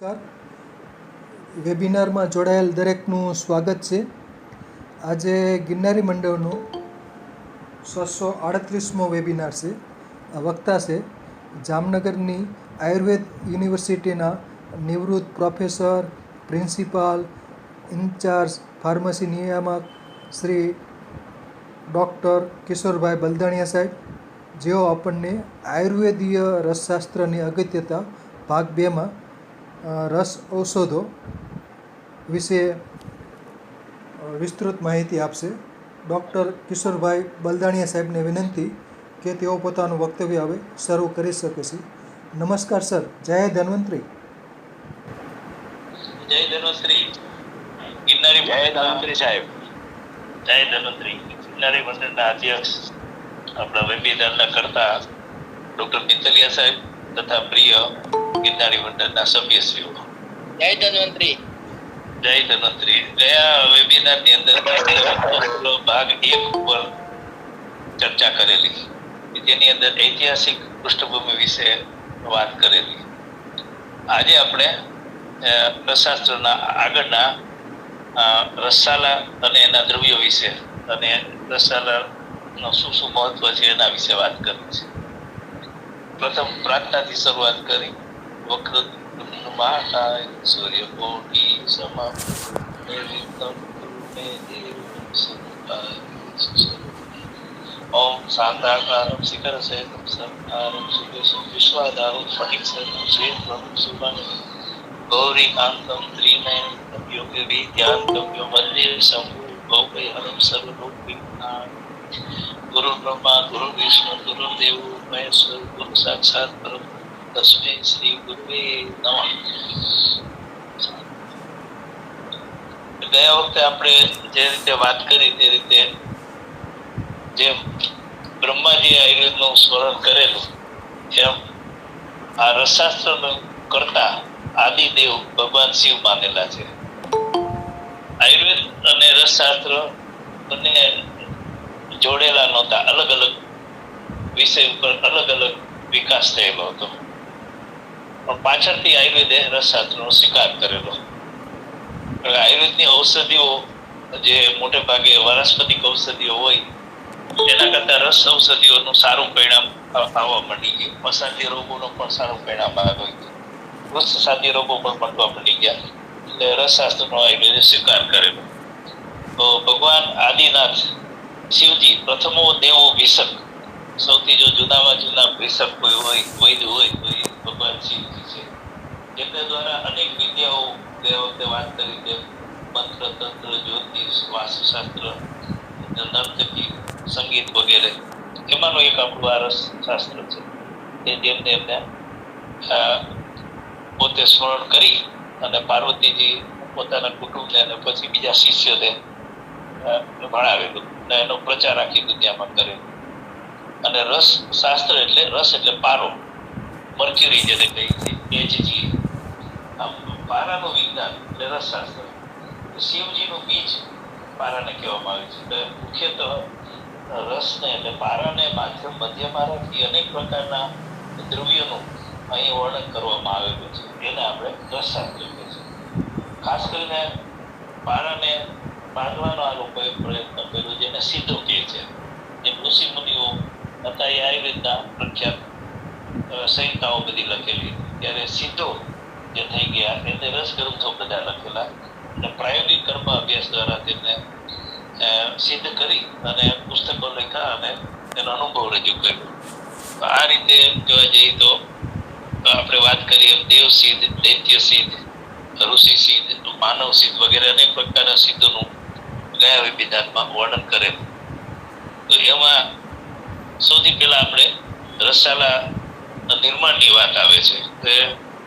નમસ્કાર. વેબિનારમાં જોડાયેલ દરેકનું સ્વાગત છે. આજે ગિરનારી મંડળનો 638મો વેબિનાર છે. વક્તા છે જામનગરની આયુર્વેદ યુનિવર્સિટીના નિવૃત્ત પ્રોફેસર, પ્રિન્સિપાલ, ઇન્ચાર્જ ફાર્મસી નિયામક શ્રી ડૉક્ટર કિશોરભાઈ બલદાણિયા સાહેબ, જેઓ આપણને આયુર્વેદીય રસશાસ્ત્રની અગત્યતા ભાગ 2માં રસ ઔષધો વિશે વિસ્તૃત માહિતી આપશે. ડૉક્ટર કિશોરભાઈ બલદાણિયા સાહેબને વિનંતી કે તેઓ પોતાનું વક્તવ્ય હવે શરૂ કરી શકે છે. નમસ્કાર સર. જય ધન્વંતરી. જય ધન્વંતરી. ગિરનારી જય ધન્વંતરી સાહેબ. જય ધન્વંતરી. ગિરનારી મંડળના અધ્યક્ષ આપણા વેબિનારના કરતા ડૉક્ટર પિંતલિયા સાહેબ તથા પ્રિય ગિરનારી મંડળના સભ્યશ્રીઓ, જય ધન્વંતરી. જય ધન્વંતરી. ગયા વેબિનારની અંદર ભાગ 1 ઉપર ચર્ચા કરેલી, જેની અંદર ઐતિહાસિક પૃષ્ઠભૂમિ વિશે વાત કરેલી. આજે આપણે રસશાસ્ત્રના આગળના રસાલા અને એના દ્રવ્યો વિશે અને રસાલાનો શું શું મહત્વ છે એના વિશે વાત કરવી છે. પ્રથમ પ્રાર્થનાથી શરૂઆત કરી. વક્રતુંડ સૂર્યકોટી સમમ નિર્વિઘ્નં કુરુ મે દેવ ઓમ શાંતાકારમ શિખરશયનમ સર્વકારમ સુખેશમ વિશ્વાધારમ ફટિકશયનમ શ્વેતવર્ણમ શુભાંગમ ગૌરીકાંતમ ત્રિનયનમ યોગવિદ્યાંતમ વંદે શંભુ ભૌમહરમ સર્વલોકવિજ્ઞાન ગુરુ બ્રહ્મા ગુરુ વિષ્ણુ ગુરુ દેવો મહેશ્વર ગુરુ સાક્ષાત પરમ તસ્મૈ શ્રી ગુરુવે નમઃ. ગયા વખતે આપણે જે રીતે વાત કરી તે રીતે જેમ બ્રહ્માજી આયુર્વેદનું સ્મરણ કરેલું, એમ આ રસશાસ્ત્રનું કરતા આદિદેવ ભગવાન શિવ માનેલા છે. આયુર્વેદ અને રસશાસ્ત્ર બંને જોડેલા નહોતા. અલગ અલગ વિષય ઉપર અલગ અલગ વિકાસ થયેલો હતો, પણ પાછળથી આયુર્વેદે રસશાસ્ત્રનો સ્વીકાર કરેલો. આયુર્વેદની ઔષધિઓ જે મોટે ભાગે વનસ્પતિક ઔષધિઓ હોય, એના કરતા રસ ઔષધિઓનું સારું પરિણામ આવવા માંડી ગયું. મસાજી રોગોનું પણ સારું પરિણામ આવ્યું. વૃક્ષસાદી રોગો પણ મળવા માંડી ગયા. એટલે રસશાસ્ત્રનો આયુર્વેદે સ્વીકાર કરેલો. તો ભગવાન આદિનાથ શિવજી પ્રથમો દેવો વિષક, સૌથી જો જૂનામાં જૂના વિષક કોઈ હોય, વૈદ હોય, તો એ ભગવાન શિવજી છે. જેમને દ્વારા અનેક વિદ્યાઓ તે વખતે વાત કરી તેમ મંત્ર, તંત્ર, જ્યોતિષ, વાસ્તુશાસ્ત્ર, નર્તકી, સંગીત વગેરે, એમાંનું એક આપણું આ રસશાસ્ત્ર છે. કે જેમને એમને પોતે સ્મરણ કરી અને પાર્વતીજી પોતાના કુટુંબને અને પછી બીજા શિષ્યોને ભણાવેલું અને એનો પ્રચાર આખી દુનિયામાં કરેલો. અને રસ શાસ્ત્ર એટલે રસ એટલે પારો, મર્ક્યુરી જેને કહી છે, એચજી. આમ પારાનું વિજ્ઞાન એટલે રસશાસ્ત્ર. શિવજીનું બીજ પારાને કહેવામાં આવે છે. એટલે મુખ્યત્વે રસને એટલે પારાને મધ્યમાં રાખી અનેક પ્રકારના દ્રવ્યોનું અહીં વર્ણન કરવામાં આવેલું છે. એને આપણે રસશાસ્ત્ર કહીએ છીએ. ખાસ કરીને પારાને બાંધવાનો આ લોકોએ પ્રયત્ન કર્યો, જેને સિદ્ધો કહે છે. જે ઋષિ મુનિઓ હતા એ આયુર્વેદના પ્રખ્યાત સંહિતાઓ બધી લખેલી, ત્યારે સિદ્ધો જે થઈ ગયા એને રસ ગ્રંથો બધા લખેલા અને પ્રાયોગિક કર્મ અભ્યાસ દ્વારા તેમને સિદ્ધ કરી અને પુસ્તકો લખ્યા અને તેનો અનુભવ રજૂ કર્યો. આ રીતે જોવા જઈએ તો આપણે વાત કરીએ દેવ સિદ્ધ, દૈત્ય સિદ્ધ, ઋષિ સિદ્ધ, માનવ સિદ્ધ વગેરે અનેક પ્રકારના સિદ્ધોનું ગયા વેબિનારમાં વર્ણન કરેલું. તો એમાં સૌથી પહેલા આપણે રસાલા નિર્માણની વાત આવે છે.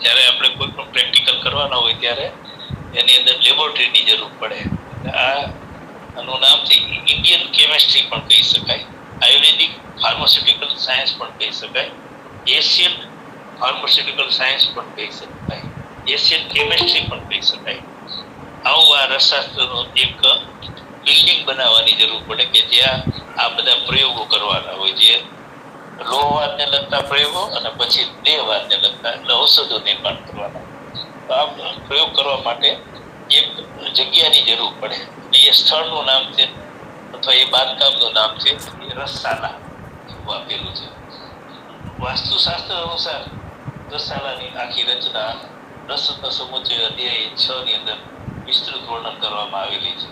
જ્યારે આપણે કોઈ પણ પ્રેક્ટિકલ કરવાના હોય ત્યારે એની અંદર લેબોરેટરીની જરૂર પડે. આનું નામ છે ઇન્ડિયન કેમેસ્ટ્રી પણ કહી શકાય, આયુર્વેદિક ફાર્માસ્યુટિકલ સાયન્સ પણ કહી શકાય, એશિયન ફાર્માસ્યુટિકલ સાયન્સ પણ કહી શકાય, એશિયન કેમેસ્ટ્રી પણ કહી શકાય. આવું આ રસશાસ્ત્રનું એક બિલ્ડિંગ બનાવવાની જરૂર પડે કે જ્યાં આ બધા પ્રયોગો કરવાના હોય, જે લોહવાદને લગતા પ્રયોગો અને પછી દેહવાદને લગતા એટલે ઔષધો નિર્માણ કરવાના. આ પ્રયોગ કરવા માટે એક જગ્યાની જરૂર પડે. એ સ્થળનું નામ છે અથવા એ બાંધકામનું નામ છે એ રસશાલા એવું આપેલું છે. વાસ્તુશાસ્ત્ર અનુસાર રસશાલાની આખી રચના રસરત્ન સમુચ્ચય અધ્યાય 6 ની અંદર વિસ્તૃત વર્ણન કરવામાં આવેલી છે.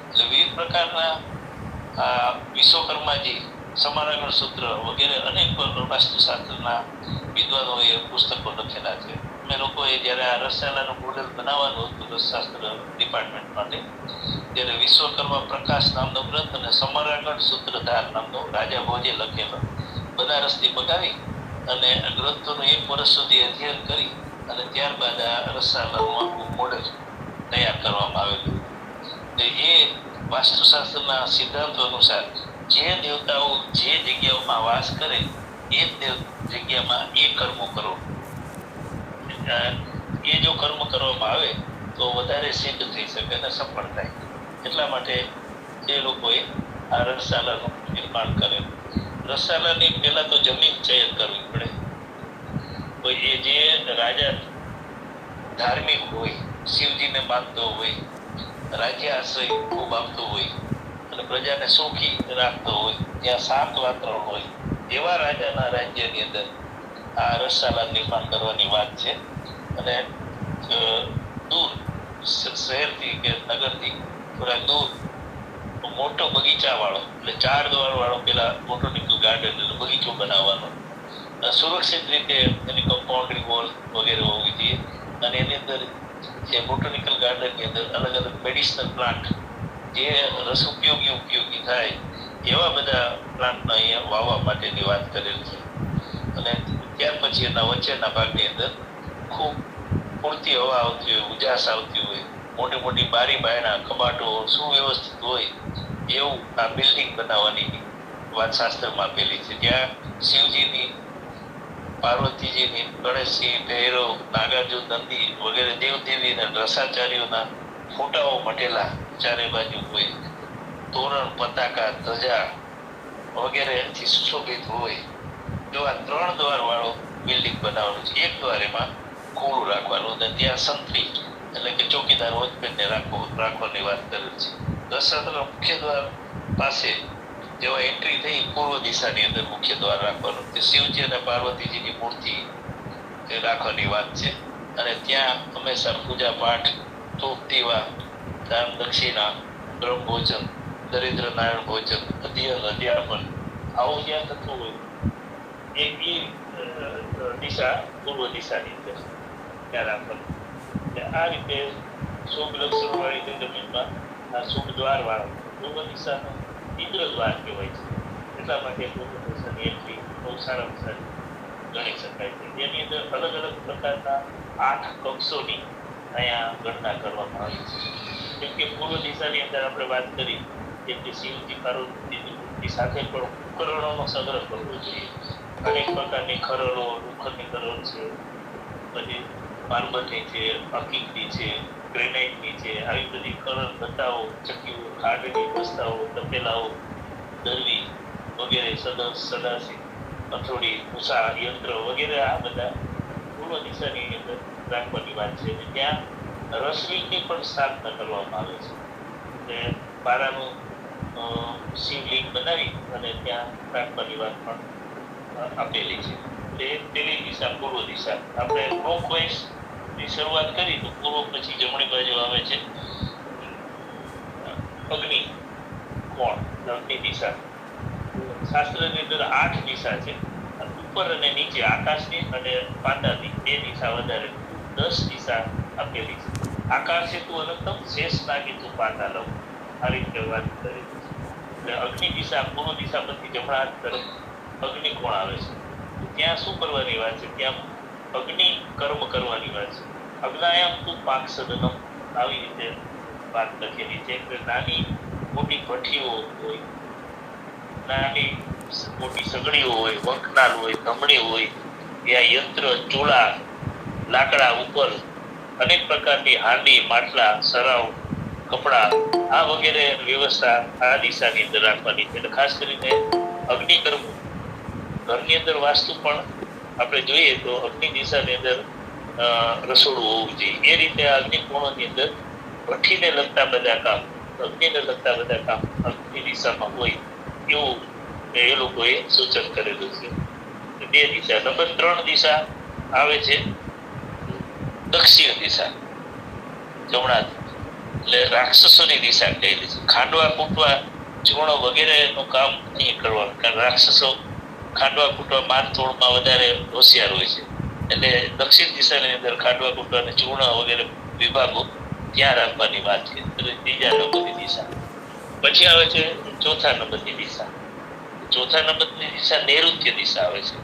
એટલે વિવિધ પ્રકારના વિશ્વકર્માજી, સમારાંગણ સૂત્ર વગેરે અનેક વાસ્તુશાસ્ત્રના વિદ્વાનોએ પુસ્તકો લખેલા છે. અમે લોકોએ જ્યારે આ રસશાલાનું મોડેલ બનાવવાનું હતું રસશાસ્ત્ર ડિપાર્ટમેન્ટ માટે, ત્યારે વિશ્વકર્મા પ્રકાશ નામનો ગ્રંથ અને સમારાંગણ સૂત્રધાર નામનો રાજા ભોજે લખેલો બનારસથી મગાવી અને ગ્રંથોનું 1 વર્ષ સુધી અધ્યયન કરી અને ત્યારબાદ આ રસશાલાનું આખું મોડેલ તૈયાર કરવામાં આવેલું. એ વાસ્તુશાસ્ત્રના સિદ્ધાંતો અનુસાર જે દેવતાઓ જે જગ્યાઓમાં વાસ કરે એ જગ્યામાં એ કર્મો કરો. એ જો કર્મ કરવામાં આવે તો વધારે સિદ્ધ થઈ શકે અને સફળ થાય. એટલા માટે એ લોકોએ આ રસશાલાનું નિર્માણ કરેલું. રસશાલાની પહેલા તો જમીન ચયન કરવી પડે. તો એ જે રાજા ધાર્મિક હોય, શિવજીને માનતો હોય, રાજ્ય આશ્રય ખૂબ આપતો હોય અને પ્રજાને સુખી રાખતો હોય, ત્યાં શાંત વાતાવરણ હોય, એવા રાજાના રાજ્યની અંદર આ રસશાલા નિર્માણ કરવાની વાત છે. અને દૂર શહેરથી કે નગરથી થોડા દૂર મોટો બગીચા વાળો, એટલે 4 દ્વાર વાળો પેલા બોટનિકલ ગાર્ડન એટલે બગીચો બનાવવાનો, સુરક્ષિત રીતે એની કમ્પાઉન્ડરી વોલ વગેરે હોવી જોઈએ. અને એની અંદર જે બોટનિકલ ગાર્ડનની અંદર અલગ અલગ મેડિસિનલ પ્લાન્ટ જે રસ ઉપયોગી થાય એવા બધા પ્લાન્ટને અહીંયા વાવવા માટેની વાત કરેલ છે. અને ત્યાર પછી એના વચ્ચેના ભાગની અંદર ખૂબ પૂરતી હવા આવતી હોય, ઉજાસ આવતી હોય, મોટી મોટી બારી બારણા, કબાટો સુવ્યવસ્થિત હોય એવું આ બિલ્ડિંગ બનાવવાની વાત શાસ્ત્રમાં આપેલી છે. ત્યાં શિવજીની, પાર્વતીજીની, ગણેશજી, ભૈરવ, નાગાર્જુન, નંદી વગેરે દેવદેવી અને રસાચાર્યોના ફોટાઓ મટેલા ચારે બાજુ હોય, તોરણ, પતાકા, ધજા વગેરેથી સુશોભિત હોય એવા 3 દ્વાર વાળો બિલ્ડિંગ બનાવવાનું છે. એક દ્વાર એમાં ખોળું રાખવાનું અને ત્યાં સંત્રી એટલે કે ચોકીદાર વોચમેનને રાખવાની વાત કરેલ છે. રસશાલાના મુખ્ય દ્વાર પાસે જેવા એન્ટ્રી થઈ પૂર્વ દિશાની અંદર મુખ્ય દ્વાર રાખવાનું છે. શિવજી અને પાર્વતીજીની મૂર્તિ રાખવાની વાત છે. અને ત્યાં હંમેશા પૂજા પાઠ, ધૂપ દીવા, દાન દક્ષિણા, બ્રહ્મ ભોજન, દરિદ્ર નારાયણ ભોજન, અધ્યાપન આવું જ્યાં થતું હોય એ દિશા પૂર્વ દિશાની અંદર ત્યાં રાખવાનું. આ રીતે શુભ લક્ષણ વાળી જમીનમાં આ શુભ દ્વાર વાળો પૂર્વ દિશાનો ઇન્દ્ર દ્વાર કહેવાય છે. એટલા માટે પૂર્વ દિશાની એન્ટ્રી બહુ સારામાં સારી ગણી શકાય છે. એની અંદર અલગ અલગ પ્રકારના 8 કક્ષોની અહીંયા ગણના કરવામાં આવી છે. જેમ કે પૂર્વ દિશાની અંદર આપણે વાત કરી જેમ કે શિવજી, પાર્વતીજીની મૂર્તિ સાથે પણ ઉપકરણોનો સંગ્રહ કરવો જોઈએ. અનેક પ્રકારની ખરડો, લોખંડની ખરડ છે, પછી પાર્વતી છે, અકીકની છે, ગ્રેનાઇટની છે, આવી બધી ખરડ, બતાવો, ચક્કીઓ, ખાંડની બસ્તાઓ, તપેલાઓ, દરવી વગેરે, સદાસી, અથોડી, ઉષા, યંત્ર વગેરે આ બધા પૂર્વ દિશાની અંદર રાખવાની વાત છે. ત્યાં રસવીરની પણ સ્થાપના કરવામાં આવે છે. એટલે પારાનું શિવલિંગ બનાવી અને ત્યાં રાખવાની વાત પણ આપેલી છે. એટલે પેલી દિશા પૂર્વ દિશા. આપણે ક્લોકવાઇઝ ની શરૂઆત કરી તો પૂર્વ પછી જમણી બાજુ આવે છે અગ્નિ કોણ, અગ્નિ દિશા. શાસ્ત્રની અંદર 8 દિશા છે. ઉપર અને નીચે આકાશની અને પાતાળની 2 દિશા વધારે 10 દિશા આપેલી છે. આકાશ હેતુ અનંતમ શેષ નાગિતુ પાતાળમ આ રીતે વાત કરી છે. એટલે અગ્નિ દિશા પૂર્વ દિશા પછી જમણા હાથ તરફ અગ્નિ કોણ આવે છે. ત્યાં શું કરવાની વાત છે? ત્યાં અગ્નિ કર્મ કરવાની વાત છે. અગ્નાયામ તું પાક સદનમ આવી રીતે વાત લખેલી છે કે નાની મોટી ભઠ્ઠીઓ હોય, નાની મોટી સગડીઓ હોય, વંકનાલ હોય, ધમણી હોય, ત્યાં યંત્ર, ચૂલા, લાકડા ઉપર અનેક પ્રકારની હાંડી, માટલા, સરાવ, કપડા આ વગેરે વ્યવસ્થા આ દિશાની અંદર રાખવાની છે. એટલે ખાસ કરીને અગ્નિકર્મ ઘરની અંદર વાસ્તુ પણ આપણે જોઈએ તો અગ્નિ દિશાની અંદર રસોડું હોવું જોઈએ. એ રીતે અગ્નિકોણોની અંદર ભઠ્ઠીને લગતા બધા કામ, અગ્નિને લગતા બધા કામ અગ્નિ દિશામાં હોય એવું એ લોકોએ સૂચન કરેલું છે. 2 દિશા. નંબર 3 દિશા આવે છે દક્ષિણ દિશા, જમણા, એટલે રાક્ષસોની દિશા કહેલી છે. ખાંડવા કૂટવા, ચૂર્ણ વગેરેનું કામ અહીં કરવાનું, કારણ રાક્ષસો ખાંડવા કૂટવા, મારતોડમાં વધારે હોશિયાર હોય છે. એટલે દક્ષિણ દિશાની અંદર ખાંડવા કૂટવા અને ચૂર્ણ વગેરે વિભાગો ત્યાં રાખવાની વાત છે. 3જા નંબરની દિશા. પછી આવે છે 4થા નંબરની દિશા. 4થા નંબરની દિશા નૈઋત્ય દિશા આવે છે,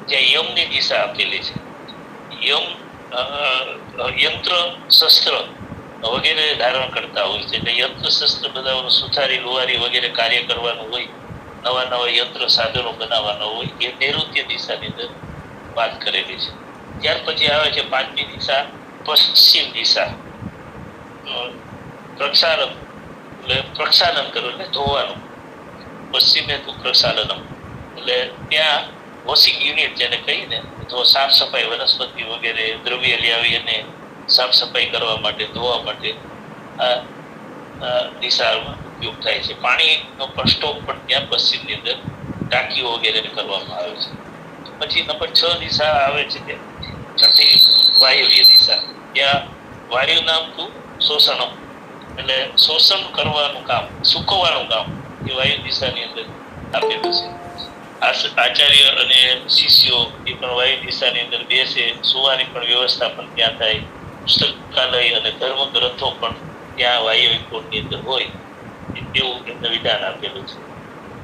જ્યાં યમની દિશા આપેલી છે. યમ યંત્ર શસ્ત્ર વગેરે ધારણ કરતા હોય છે. એટલે યંત્ર શસ્ત્ર બધા સુથારી, લુહારી વગેરે કાર્ય કરવાનું હોય, નવા નવા યંત્ર સાધનો બનાવવાના હોય, એ નૈઋત્ય દિશાની અંદર વાત કરેલી છે. ત્યાર પછી આવે છે 5મી દિશા પશ્ચિમ દિશા. પ્રક્ષાલન એટલે પ્રક્ષાલન કરવું, એટલે ધોવાનું. પશ્ચિમે તું પ્રક્ષાલનમ, એટલે ત્યાં વોશિંગ યુનિટ જેને કહીને, તો સાફ સફાઈ, વનસ્પતિ વગેરે દ્રવ્ય લઈ આવી અને સાફ સફાઈ કરવા માટે, ધોવા માટે આ દિશામાં ઉપયોગ થાય છે. પાણીનો પણ સ્ટોક પણ ત્યાં પશ્ચિમની અંદર ટાંકીઓ વગેરે કરવામાં આવે છે. પછી નંબર 6 દિશા આવે છે, કે 6ઠી વાયવ્ય દિશા. ત્યાં વાયુ નામનું શોષણમ, એટલે શોષણ કરવાનું કામ, સૂકવવાનું કામ એ વાયુ દિશાની અંદર આપેલું છે. આચાર્ય અને શિષ્યો એ પણ વાયુ દિશાની અંદર બેસે, સુવાની પણ વ્યવસ્થા પણ ત્યાં થાય. પુસ્તકાલય અને ધર્મ ગ્રંથો પણ ત્યાં વાયવ્ય કોણની અંદર હોય એવું એમને વિધાન આપેલું છે.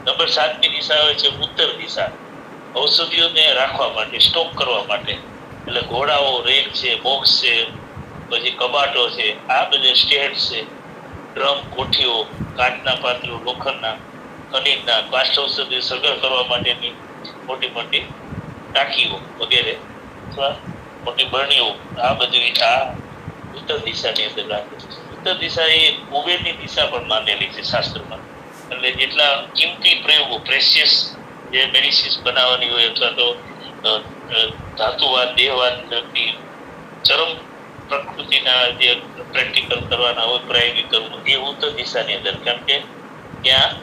નંબર 7મી દિશા આવે છે ઉત્તર દિશા. ઔષધિઓને રાખવા માટે, સ્ટોક કરવા માટે, એટલે ઘોડાઓ, રેક છે, બોક્સ છે, પછી કબાટો છે, આ બધે સ્ટેન્ડ છે, ડ્રમ, કોઠીઓ, કાચના પાત્રો, લોખંડના, ખનીજના, કાષ્ઠ ઔષધિ સગળ કરવા માટેની મોટી મોટી ટાંકીઓ વગેરે અથવા મોટી બરણીઓ, આ બધી આ ઉત્તર દિશાની અંદર રાખેલી છે. ઉત્તર દિશા એ કુબેરની દિશા પણ માનેલી છે શાસ્ત્રમાં. એટલે જેટલા કિંમતી પ્રયોગો, પ્રેશિયસ જે મેડિસિન્સ બનાવવાની હોય, અથવા તો ધાતુવાદ, દેહવાદની ચરમ પ્રકૃતિના જે પ્રેક્ટિકલ કરવાના હોય, પ્રાયોગિક કરવું, એ ઉત્તર દિશાની અંદર, કારણ કે ત્યાં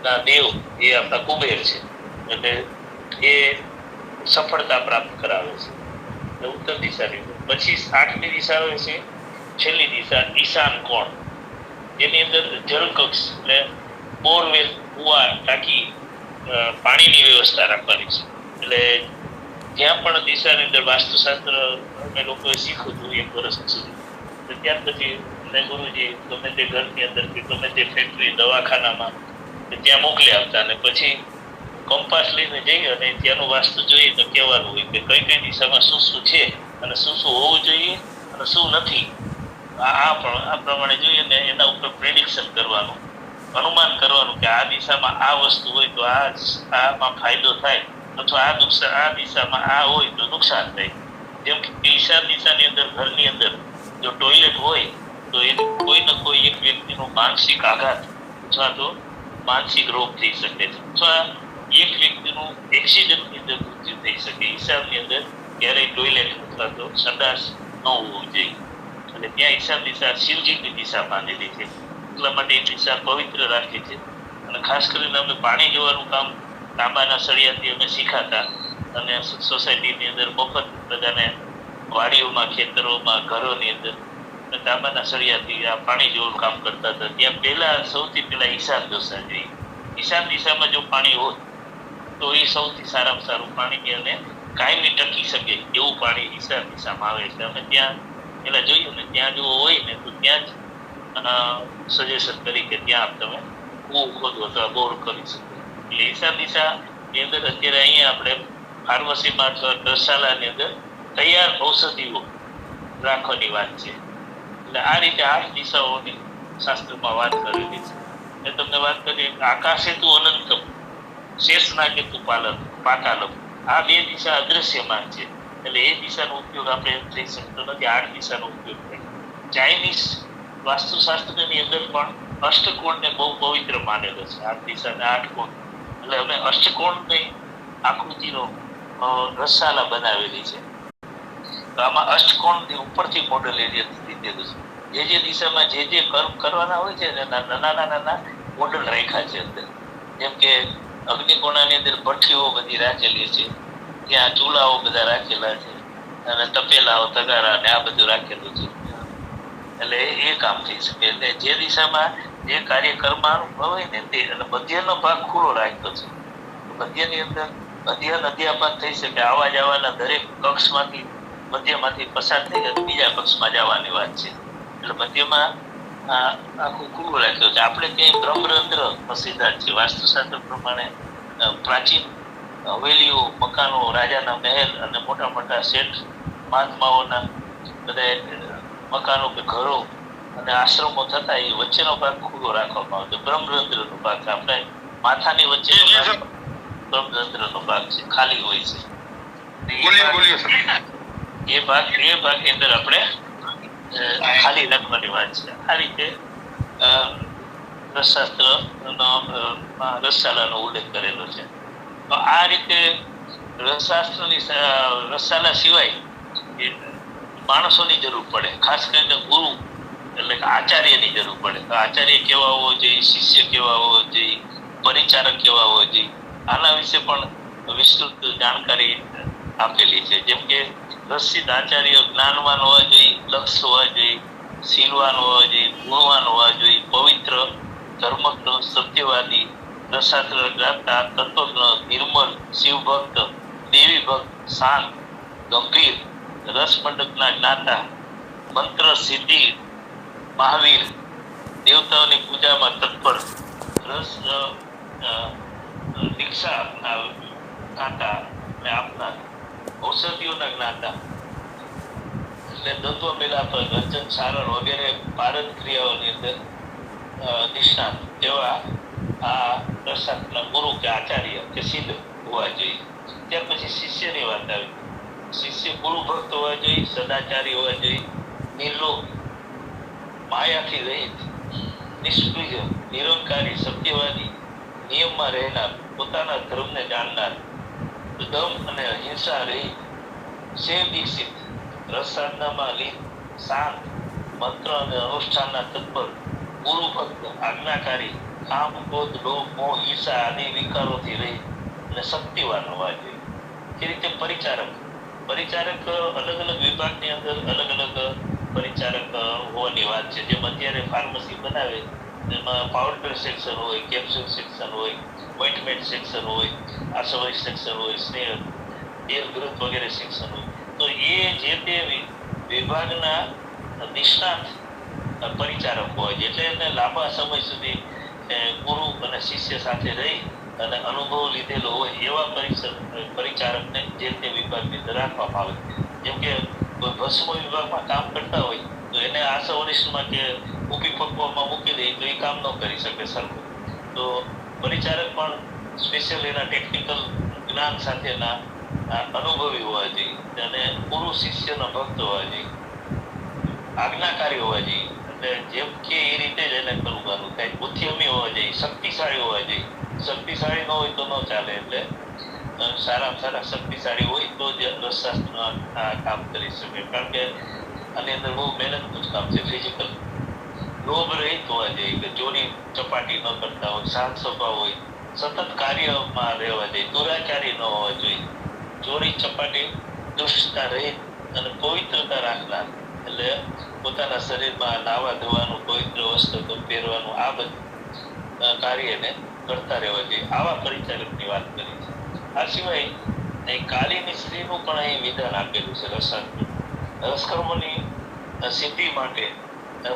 ના દેવ એ આપણા કુબેર છે, એટલે એ સફળતા પ્રાપ્ત કરાવે છે. એટલે ઉત્તર દિશાની અંદર. પછી 8મી દિશા આવે છે છેલ્લી દિશા, ઈશાન કોણ, જેની અંદર જળકક્ષ, એટલે બોરવેલ, કુવા, ટાંકી, પાણીની વ્યવસ્થા રાખવાની છે. એટલે જ્યાં પણ દિશાની અંદર વાસ્તુશાસ્ત્ર અમે લોકોએ શીખ્યું હતું 1 વર્ષ સુધી. ત્યાર પછી ગુરુજી ગમે તે ઘરની અંદર કે ગમે તે ફેક્ટરી, દવાખાનામાં ત્યાં મોકલી આપતા, અને પછી કંપાસ લઈને જઈએ અને ત્યાંનું વાસ્તુ જોઈએ તો કહેવાનું હોય કે કઈ કઈ દિશામાં શું શું છે અને શું શું હોવું જોઈએ અને શું નથી. આ પ્રમાણે જોઈએ ને એના ઉપર પ્રેડિક્શન કરવાનું, અનુમાન કરવાનું કે આ દિશામાં આ વસ્તુ હોય તો આમાં ફાયદો થાય, અથવા આ દિશામાં આ હોય તો નુકસાન થાય. જેમ કે ઈશાન દિશાની અંદર, ઘરની અંદર જો ટોયલેટ હોય તો એ કોઈ ને કોઈ એક વ્યક્તિનો માનસિક આઘાત અથવા તો માનસિક રોગ થઈ શકે છે, અથવા એક વ્યક્તિનું એક્સિડન્ટની અંદર મૃત્યુ થઈ શકે. ઈશાનની અંદર ક્યારેય ટોયલેટ અથવા તો સંડાસ ન હોવું જોઈએ. અને ત્યાં ઈશાન દિશા શિવજીની દિશા માનેલી છે, એટલા માટે એ દિશા પવિત્ર રાખી છે. અને ખાસ કરીને અમે પાણી જોવાનું કામ તાંબાના સળિયાથી અમે શીખાતા, અને સોસાયટીની અંદર મફત બધાને વાડીઓમાં, ખેતરોમાં, ઘરોની અંદર તાંબાના સળિયાથી આ પાણી જોવાનું કામ કરતા હતા. ત્યાં સૌથી પહેલા ઈશાન દિશા જોઈએ. ઈશાન દિશામાં જો પાણી હોય તો એ સૌથી સારામાં સારું પાણી, અને કાયમી ટકી શકે એવું પાણી ઈશાન દિશામાં આવે છે. અમે ત્યાં પેલા જોયું ને, ત્યાં જો હોય ને તો ત્યાં જ સજેશન કરી કે ત્યાં તમે કૂવો ખોદો અથવા બોર કરી શકો. એટલે ઈશાન દિશા ની અંદર અત્યારે અહીંયા આપણે ફાર્મસીમાં અથવા દર્શાલાની અંદર તૈયાર ઔષધિઓ રાખવાની વાત છે. એટલે આ રીતે 8 દિશાઓની શાસ્ત્રમાં વાત કરેલી છે. મેં તમને વાત કરી આકાશે તું અનંતમ, શેષનાગે તું પાતાલમ. આ 2 દિશા અદ્રશ્યમાન છે, એટલે એ દિશાનો ઉપયોગ આપણે થઈ શકતો નથી. 8 દિશાનો ઉપયોગ થાય. ચાઇનીઝ વાસ્તુશાસ્ત્રની અંદર પણ અષ્ટકોણને બહુ પવિત્ર માનેલો છે. 8 દિશાને 8 કોણ, એટલે અમે અષ્ટકોણની આકૃતિનો રસાલા બનાવેલી છે. તો આમાં અષ્ટકોણથી ઉપરથી મોડલ એરિયા લીધેલું છે. જે દિશામાં જે કર્મ કરવાના હોય છે નાના નાના મોડલ રાખ્યા છે અંદર. જેમ કે અગ્નિકોણાની અંદર ભઠ્ઠીઓ બધી રાખેલી છે, ત્યાં ચૂલાઓ બધા રાખેલા છે, અને તપેલાઓ તગારા ને આ બધું રાખેલું છે. એટલે એ કામ થઈ શકે. એટલે જે દિશામાં જે કાર્ય કરવાનું હોય ને તે મધ્યનો ભાગ ખુલ્લો રાખ્યો છે. મધ્યની અંદર અધ્યાપાત થઈ શકે. આવા જવાના દરેક કક્ષમાંથી મધ્યમાંથી પસાર થઈ જાય બીજા કક્ષમાં જવાની વાત છે. એટલે મધ્યમાં આખું ખુલ્લું રાખ્યું છે. આપણે ત્યાં બ્રહ્મરંધ્ર સિદ્ધાંત છે. વાસ્તુશાસ્ત્ર પ્રમાણે પ્રાચીન હવેલીઓ, મકાનો, રાજાના મહેલ અને મોટા મોટા શેઠ મહાત્માઓના બધા મકાનો કે ઘરો અને આશ્રમો થતા એ વચ્ચેનો ભાગ ખુલ્લો રાખવામાં આવે છે. બ્રહ્મરંધ્રનો ભાગ છે. આપણે માથાની વચ્ચે બ્રહ્મરંધ્રનો ભાગ છે, ખાલી હોય છે. એ ભાગની અંદર આપણે ખાલી રાખવાની વાત છે. આ રીતે રસશાલાનો ઉલ્લેખ કરેલો છે. તો આ રીતે રસશાલા સિવાય માણસોની જરૂર પડે, ખાસ કરીને ગુરુ એટલે કે આચાર્યની જરૂર પડે. તો આચાર્ય કેવા હોવો જોઈએ, શિષ્ય કેવા હોવો જોઈએ, પરિચારક કેવા હોવો જોઈએ, આના વિશે પણ વિસ્તૃત જાણકારી આપેલી છે. જેમ કે રસિદ આચાર્ય જ્ઞાનવાન હોવા જોઈએ, લક્ષ હોવા જોઈએ, શીલવાન હોવા જોઈએ, ગુણવાન હોવા જોઈએ, પવિત્ર, ધર્મજ્ઞ, સત્યવાદી, રસશાસ્ત્ર જ્ઞાતા, તત્વજ્ઞ, નિર્મલ, શિવભક્ત, દેવી ભક્ત, શાંત, ગંભીર, રસમંડકના જ્ઞાતા, મંત્ર સિદ્ધિ, મહાવીર, દેવતાઓની પૂજામાં તત્પર, રસ દીક્ષા જ્ઞાતા ને આપનાર, ઔષધિઓના જ્ઞાતા, એટલે તત્વ મિલાપ, રંજન સારણ વગેરે પારદ ક્રિયાઓની અંદર નિષ્ણાત એવા આ રસશાસ્ત્રના ગુરુ કે આચાર્ય કે સિદ્ધ હોવા જોઈએ. ત્યાર પછી શિષ્યની વાત આવી. શિષ્ય ગુરુ ભક્ત હોવા જોઈએ, સદાચારી હોવા જોઈએ, નિર્લોભ, માયાથી રહિત, નિષ્ક્રિય, નિરંકારી, સત્યવાદી, નિયમમાં રહેનાર, પોતાના ધર્મને જાણનાર, દમ અને હિંસા રહિત, સેવ દીક્ષિત, રસસાધનામાં લીન, શાંત, મંત્ર અને અનુષ્ઠાનના તત્પર, ગુરુ ભક્ત, આજ્ઞાકારી, કામ, ક્રોધ, લોભ, મોહ, ઈર્ષા આદિ વિકારોથી રહિત અને શક્તિવાન હોવા જોઈએ. એ રીતે પરિચારક અલગ અલગ વિભાગની અંદર અલગ અલગ પરિચારક હોવાની વાત છે. જેમ અત્યારે ફાર્મસી બનાવે એમાં પાવડર સેક્શન હોય, કેપ્સ્યુલ સેક્શન હોય, ઓઇન્ટમેન્ટ સેક્શન હોય, આસવરી સેક્શન હોય, સ્નેહ, દેહગ્રંથ વગેરે સેક્શન હોય. તો એ જે તે વિભાગના નિષ્ણાત પરિચારક હોય છે. એટલે એને લાંબા સમય સુધી ગુરુ અને શિષ્ય સાથે રહી અને અનુભવ લીધેલો હોય એવા પરિચારકને જે તે વિભાગની અંદર રાખવામાં આવે. જેમ કે કોઈ ભસ્મ વિભાગમાં કામ કરતા હોય તો એને આસવરિષ્ઠમાં કે ઊભી પકવામાં મૂકી દે તો એ કામ ન કરી શકે સરખું. તો પરિચારક પણ સ્પેશિયલ એના ટેકનિકલ જ્ઞાન સાથેના અનુભવી હોવા જોઈએ અને ગુરુ શિષ્યના ભક્ત હોવા જોઈએ, આજ્ઞાકારી હોવા જોઈએ. એટલે જેમ કે એ રીતે જ એને કરવાનું થાય. બુદ્ધિમી હોવા જોઈએ, શક્તિશાળી હોવા જોઈએ. શક્તિશાળી ન હોય તો ન ચાલે. એટલે સારામાં સારા શક્તિશાળી હોય તો જ રસશાસ્ત્ર આ કામ કરી શકે. કારણ કે આની અંદર બહુ મહેનતનું જ કામ છે, ફિઝિકલ. લોભ રહિત હોવા જોઈએ, કે ચોરી ચપાટી ન કરતા હોય, શાંત સ્વભાવ હોય, સતત કાર્યમાં રહેવા જોઈએ, દુરાચારી ન હોવા જોઈએ, ચોરી ચપાટી દુષ્ટતા રહિત અને પવિત્રતા રાખનાર. એટલે પોતાના શરીરમાં નાવા ધોવાનું, પવિત્ર વસ્ત્ર પહેરવાનું, આ બધું કાર્યને કરતા રહેવા જોઈએ. આવા પરિચારકની વાત કરી છે. આ સિવાય કાલીની સ્ત્રીનું પણ અહીં વિધાન આપેલું છે. રસકર્મની સિદ્ધિ માટે,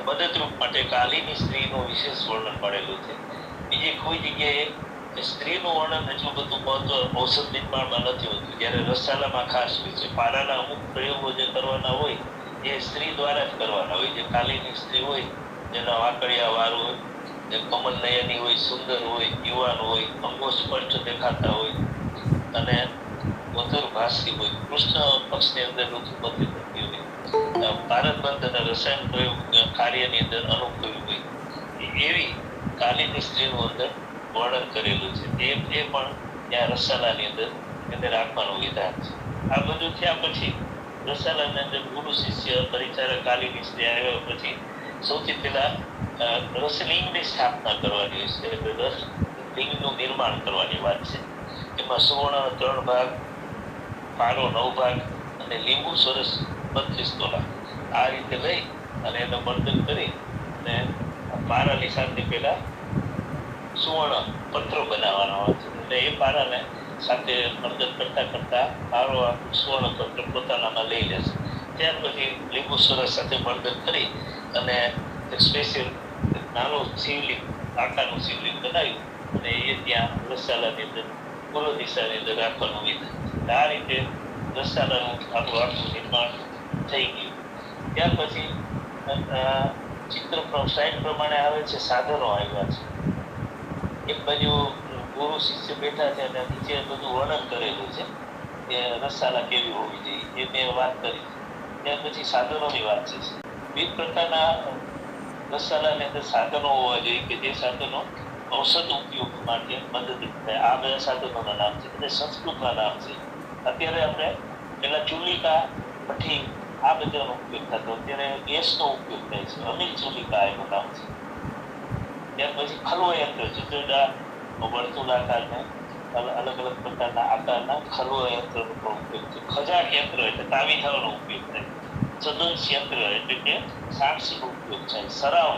મદદરૂપ માટે કાલીની સ્ત્રીનું વિશેષ વર્ણન મળેલું છે. બીજી કોઈ જગ્યાએ સ્ત્રીનું વર્ણન એટલું બધું મહત્વ ઔષધ નિર્માણમાં નથી હોતું, જ્યારે રસશાલામાં ખાસ હોય છે. પારાના અમુક પ્રયોગો જે કરવાના હોય એ સ્ત્રી દ્વારા જ કરવાના હોય. જે કાલીની સ્ત્રી હોય જેના વાકડિયા વાર હોય, જે કમલ નયની હોય, સુંદર હોય, યુવાન હોય, અંગો સ્પષ્ટ દેખાતા હોય અને મધુર ભાષી હોય, કૃષ્ણ પક્ષની અંદર ઋતુમતી થતી હોય, પારદબંધ અને રસાયણ પ્રયોગ કાર્યની અંદર અનુભવી હોય, એવી કાલીની સ્ત્રીનું અંદર વર્ણન કરેલું છે. એ પણ ત્યાં રસશાલાની અંદર એને રાખવાનું વિધાન છે. આ બધું થયા પછી રસાલાની અંદર ગુરુ શિષ્ય પરિચારક આલી નિશ્ચય આવ્યા પછી સૌથી પહેલા રસલિંગની સ્થાપના કરવાની છે. એટલે રસ લિંગનું નિર્માણ કરવાની વાત છે. એમાં સુવર્ણ 3 ભાગ, પારો 9 ભાગ અને લીંબુ સરસ 32 તોલા આ રીતે લઈ અને એનો મર્દન કરી અને પારાની સાથે પેલા સુવર્ણ પત્રો બનાવવાનો હોય છે. એટલે એ પારાને સાથે મર્દન કરતા કરતા પારો સુવર્ણ પત્ર પોતાનામાં લઈ લેશે. ત્યાર પછી લીંબુ સરસ સાથે મર્દન કરી અને સ્પેશિયલ નાનું શિવલિંગ આકારનું શિવલિંગ બનાવ્યું અને એ ત્યાં રસાલાની અંદર પૂર્વ દિશાની અંદર રાખવાનું વિધાન. આ રીતે રસાલાનું આપણું આખું નિર્માણ થઈ ગયું. ત્યાર પછી ચિત્ર સાઈડ પ્રમાણે આવે છે, સાધનો આવ્યા છે. એક બાજુ ગુરુ શિષ્ય બેઠા છે અને નીચે બધું વર્ણન કરેલું છે કે રસાલા કેવી હોવી જોઈએ એ મેં વાત કરી. ત્યાર પછી સાધનોની વાત છે. વિવિધ પ્રકારના રસાલાની અંદર સાધનો હોવા જોઈએ કે જે સાધનો ઔષધ ઉપયોગ માટે મદદરૂપ થાય. આ બધા સાધનોના નામ છે, એટલે સંસ્કૃતના નામ છે. અત્યારે આપણે પેલા ચુલિકા, ભઠ્ઠી આ બધાનો ઉપયોગ થતો, અત્યારે ગેસનો ઉપયોગ થાય છે. અમીલ ચુલિકા એનું નામ છે. ત્યાર પછી ખલવો યંત્ર, જુદા વર્તુળાકારને અલગ અલગ પ્રકારના આકારના ખલવો યંત્રનો પણ ઉપયોગ છે. ખજાક યંત્ર એટલે તાવીથાઓનો ઉપયોગ થાય. સદંશ યંત્ર એટલે કે સાક્ષીનો ઉપયોગ થાય. સરાવ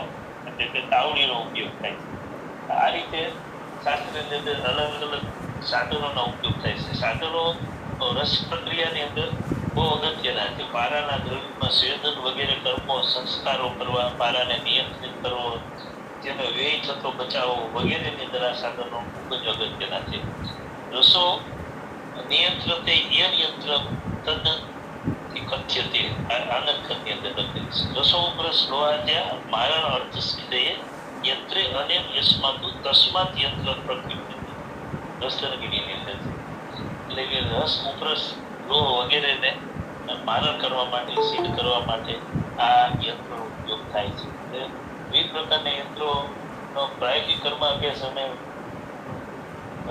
એટલે કે તાવડીનો ઉપયોગ થાય. આ રીતે શાસ્ત્રની અંદર અલગ અલગ સાધનોનો ઉપયોગ થાય છે. સાધનો રસ પ્રક્રિયાની અંદર બહુ અગત્યના છે. પારાના દ્રવ્યમાં સ્વેદન વગેરે કર્મો, સંસ્કારો કરવા, પારાને નિયંત્રિત કરવો, જેનો વ્યય થતો બચાવો વગેરેની અંદર આ સાધનો ખૂબ જ અગત્યના છે. રસો નિયંત્રતે યંત્ર તદ કથ્યતે આનંદ ખંડની અંદર લખેલું છે. રસો ઉપરસ લોહાત્યા મારણ અર્થ સિદ્ધયે યંત્રે અને યસ્માતુ તસ્માત યંત્ર પ્રકૃતિ રસતરગીરીની અંદર છે. એટલે કે રસ ઉપરસ લોહ વગેરેને મારણ કરવા માટે, સિદ્ધ કરવા માટે આ યંત્રનો ઉપયોગ થાય છે. વિવિધ પ્રકારના યંત્રોનો પ્રાયોગિક કર્મ અભ્યાસ અમે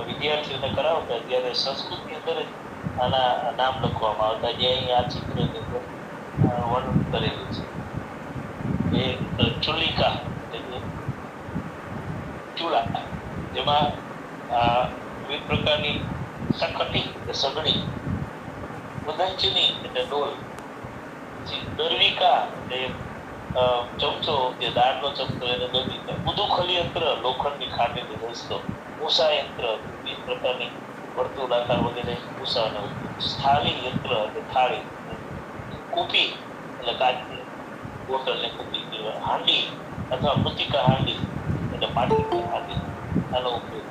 વિદ્યાર્થીઓને કરાવતા ત્યારે સંસ્કૃતની અંદર જ આના નામ લખવામાં આવતા, જે અહીં આ ચિત્રની અંદર વર્ણન કરેલું છે. એ ચુલિકા એટલે ચૂલા, જેમાં વિવિધ પ્રકારની સખટી સગડી, ઉદંચની એટલે ડોલ, દર્વિકા એટલે ચમચો, જે દાળનો ચમચો એને દર્વિકા, ઉદુખલી યંત્ર લોખંડની ખાંડની રસ્તો, ઉષા યંત્ર વિવિધ પ્રકારની વર્તુળાકાર વગેરે ઉષાનો, સ્થાળી યંત્ર એટલે થાળી, કૂપી એટલે કાચની બોટલને કૂપી કહેવાય, હાંડી અથવા મૃતિકા હાંડી એટલે માટીની હાંડી, આનો ઉપયોગ.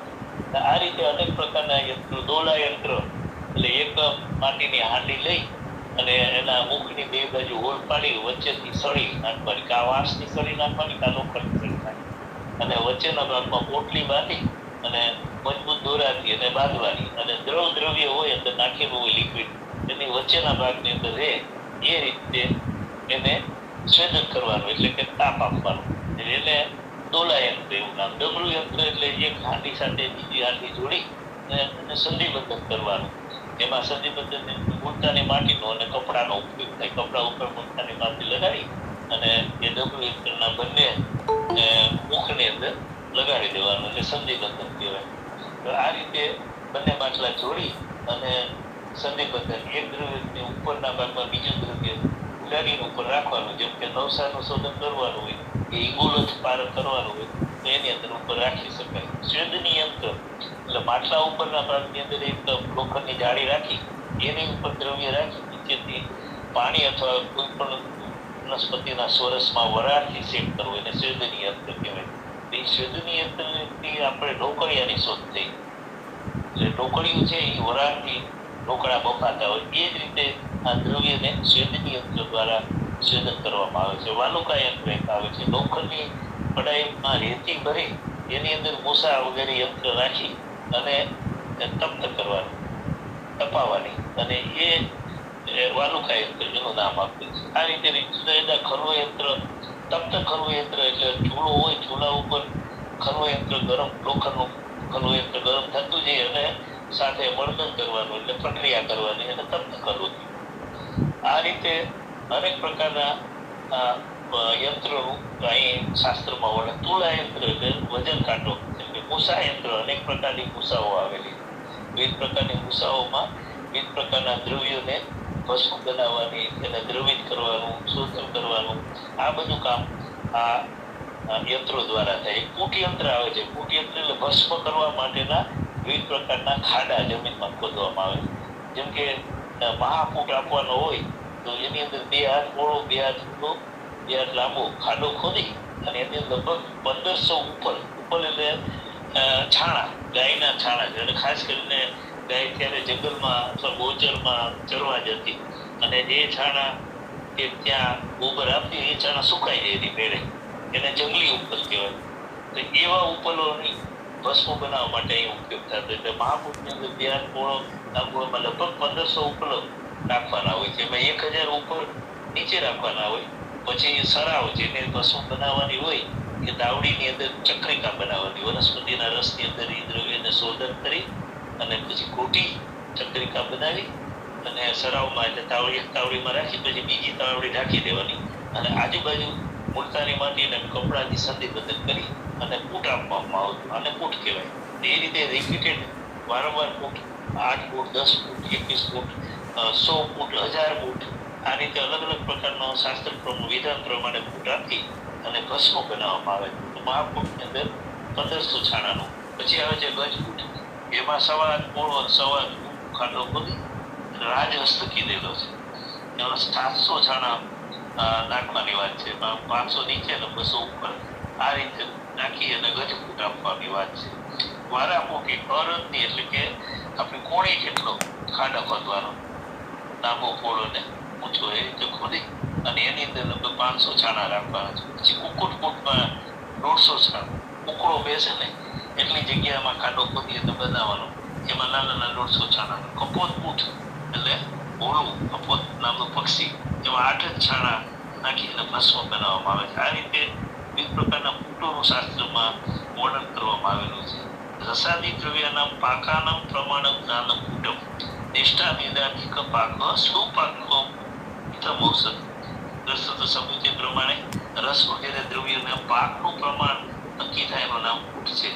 આ રીતે અનેક પ્રકારના યંત્રો. દોલા યંત્ર એટલે એક માટીની હાંડી લઈ અને એના મુખની બે બાજુ હોલ પાડી વચ્ચેથી સળી નાખવાની, કા વાંસની સળી નાખવાની, કા લોખંડની સળી નાખવાની, અને વચ્ચેના ભાગમાં પોટલી બાંધી અને મજબૂત દોરાથી એને બાંધવાની, અને દ્રવ્ય હોય અંદર નાખેલું હોય લિક્વિડ, એની વચ્ચેના ભાગની અંદર રહે એ રીતે એને સ્વેદન કરવાનું, એટલે કે તાપ આપવાનું. એને દોલા યંત્ર એવું નામ. ડમરુ યંત્ર એટલે એક હાંડી સાથે બીજી હાંડી જોડી અને સંધિબંધન કરવાનું. એમાં સંધિબંધન મૂળતાની માટીનો અને કપડાનો ઉપયોગ થાય. કપડા ઉપર મૂળતાની માટી લગાડી અને એ ડમરુ યંત્રના બંને મુખની અંદર લગાડી દેવાનું, એટલે સંધિબંધન કહેવાય. તો આ રીતે બંને માટલા જોડી અને સંધિબંધન, એક દ્રવ્યની ઉપરના ભાગમાં બીજું દ્રવ્ય ઉડાડીને ઉપર રાખવાનું, જેમ કે નવસાનું શોધન કરવાનું હોય કે ઈગોલથ પાર કરવાનું હોય તો એની અંદર ઉપર રાખી શકાય. સ્વેદની યંત્ર એટલે માટલા ઉપરના ભાગની અંદર એક લોખંડની જાળી રાખી એની ઉપર દ્રવ્ય રાખી નીચેથી પાણી અથવા કોઈ પણ વનસ્પતિના સ્વરસમાં વરાળથી સેટ કરવું એને સ્વેદની યંત્ર કહેવાય. એ સ્વેદની યંત્રથી આપણે ઢોકળિયાની શોધ થઈ. એટલે ઢોકળિયું છે એ વરાળથી ઢોકળા બફાતા હોય, એ જ રીતે આ દ્રવ્યને સ્વેદની યંત્ર દ્વારા સ્વેદન કરવામાં આવે છે. વાલુકા યંત્ર એક આવે છે, લોખંડની કડાઈમાં રેતી ભરી એની અંદર મૂસા વગેરે યંત્ર રાખી અને તપ્ત કરવાની, તપાવવાની, અને એ વાલુકા યંત્ર એનું નામ આપ્યું છે. આ રીતે જુદા જુદા ખલવો યંત્ર, તપ્ત ખલવો યંત્ર એટલે ચૂલો હોય, ચૂલા ઉપર ખલવો યંત્ર ગરમ, લોખંડનું ખલવો યંત્ર ગરમ થતું જાય અને સાથે મર્દન કરવાનું એટલે પ્રક્રિયા કરવાની, એને તપ્ત કરવું. આ રીતે અનેક પ્રકારના યંત્રોનું અહીં શાસ્ત્રમાં વર્ણન. તુલા યંત્ર એટલે વજન કાંટો, જેમ કે મૂસા યંત્ર, અનેક પ્રકારની મૂસાઓ આવેલી. વિવિધ પ્રકારની મૂસાઓમાં વિવિધ પ્રકારના દ્રવ્યોને ભસ્મ બનાવવાની, એને દ્રવિત કરવાનું, શોષણ કરવાનું, આ બધું કામ આ યંત્રો દ્વારા થાય. કૂટ યંત્ર આવે છે. કૂટ યંત્ર એટલે ભસ્મ કરવા માટેના વિવિધ પ્રકારના ખાડા જમીનમાં ખોદવામાં આવે. જેમ કે મહાકૂટ આપવાનો હોય તો એની અંદર 2 હાથ પહોળો, 2 હાથ ઊંડો, 2 હાથ લાંબો ખાડો ખોદી અને એની અંદર લગભગ 1500 ઉપર એટલે છાણા, ગાયના છાણા છે. અને ખાસ કરીને ગાય ત્યારે જંગલમાં અથવા ગોચરમાં ચરવા જતી અને જે છાણા કે ત્યાં ગોબર આપતી એ છાણા સુકાઈ જાય એની મેળે, એને જંગલી ઉપલ કહેવાય. તો એવા ઉપલોની ભસ્મ બનાવવા માટે અહીં ઉપયોગ થતો. એટલે મહાકૂટની અંદર 2 હાથ પહોળો લાંબોમાં લગભગ 1500 ઉપલો રાખવાના હોય છે. એમાં 1000 ઉપર નીચે રાખવાના હોય. પછી સરાવ જેને ભસ્મ બનાવવાની હોય કે તાવડીની અંદર ચક્રિકા બનાવવાની, વનસ્પતિના રસની અંદર એ દ્રવ્યને શોધન કરી અને પછી કોટી ચક્રિકા બનાવી અને સરાવમાં એટલે તાવડીમાં રાખી પછી બીજી તાવડી ઢાંકી દેવાની અને આજુબાજુ મુલતાની માટી અને કપડાની સંધિબદ્ધ કરી અને કૂટ આપવામાં આવતું. આને કૂટ કહેવાય. એ રીતે રિપીટેડ વારંવાર કૂટ, 8 ફૂટ, 10 ફૂટ, 21 ફૂટ, 100 ફૂટ, 1000 ફૂટ, આ રીતે અલગ અલગ પ્રકારનો શાસ્ત્ર વિધાન પ્રમાણે કૂટ આપી અને ભસ્મ બનાવવામાં આવે. તો મહાકૂટની અંદર 1500 છાણાનું. પછી આવે છે ગજકૂટ. એમાં 1.25 હાથ પહોળો, 1.25 હાથ ખાડો ખોદી રાજહસ્ત કીધેલો છે. એમાં 700 છાણા નાખવાની વાત છે. 500 નીચે ને 200 ઉપર, આ રીતે નાખી અને ગજકૂટ આપવાની વાત છે. વારાકૂટ એ અરદની એટલે કે આપણી કોણી જેટલો ખાડો ખોદવાનો, લાંબો પહોળો ને ઊંચો એ રીતે ખોદી અને એની અંદર લગભગ 500 છાણા રાખવાના છે. પછી કુકુટ કૂટમાં 150 છાણા, કુકડો બેસે ને એટલી જગ્યામાં ખાડો ખોદી અને બનાવવાનો, એમાં નાના 150 છાણા. કપોત કૂટ એટલે ભોળું કપોત નામનું પક્ષી, એમાં 8 જ છાણા નાખીને ભસ્મ બનાવવામાં આવે છે. આ રીતે વિવિધ પ્રકારના કૂટોનું શાસ્ત્રમાં વર્ણન કરવામાં આવેલું છે. રસાદી દ્રવ્યાનામ પાકાનામ પ્રમાણમ જ્ઞાનમ કૂટમ નિષ્ઠા નિદાનિક પાક સુપાકો ઇતમ ઔષધ. દર્શક સમજૂતી પ્રમાણે રસ વગેરે દ્રવ્યોના પાકનું પ્રમાણ નક્કી થાય એનું નામ કૂટ છે.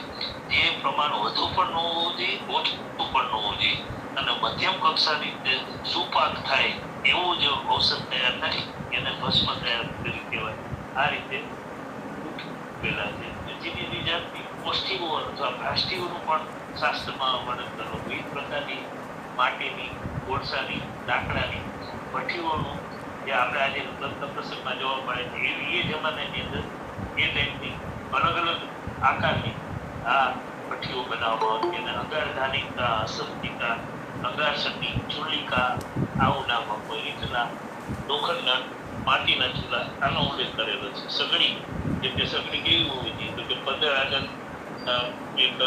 જે પ્રમાણ વધુ પણ ન હોવું જોઈએ, ઓછું પણ ન હોવું જોઈએ અને મધ્યમ કક્ષાની સુપાક થાય એવું જો ઔષધ તૈયાર થાય એને ભસ્મ તૈયાર કરી કહેવાય. આ રીતે કૂટ પેલા છે. જુદી જુદી જાતની કોષ્ઠીઓ અથવા કાષ્ઠીઓનું પણ શાસ્ત્રમાં વર્ણન કરવું. વિવિધ પ્રકારની માટીની, કોળસાની, લાકડાની ભઠ્ઠીઓનું જે આપણે આજે લગ્ન પ્રસંગમાં જોવા મળે છે એ જમાનાની અંદર એ ટાઈપની અલગ અલગ આકારની આ ભઠ્ઠીઓ બનાવવામાં આવતી અને અંગારધાનિકા, અસંતિકા, અંગારસની, ચૂલિકા આવું નામ આપો. ઈંટના, લોખંડના, માટીના ચૂલા આનો ઉલ્લેખ કરેલો છે. સગડી, જેમ કે સગડી કેવી હોવી જોઈએ તો કે 15 આગળ એક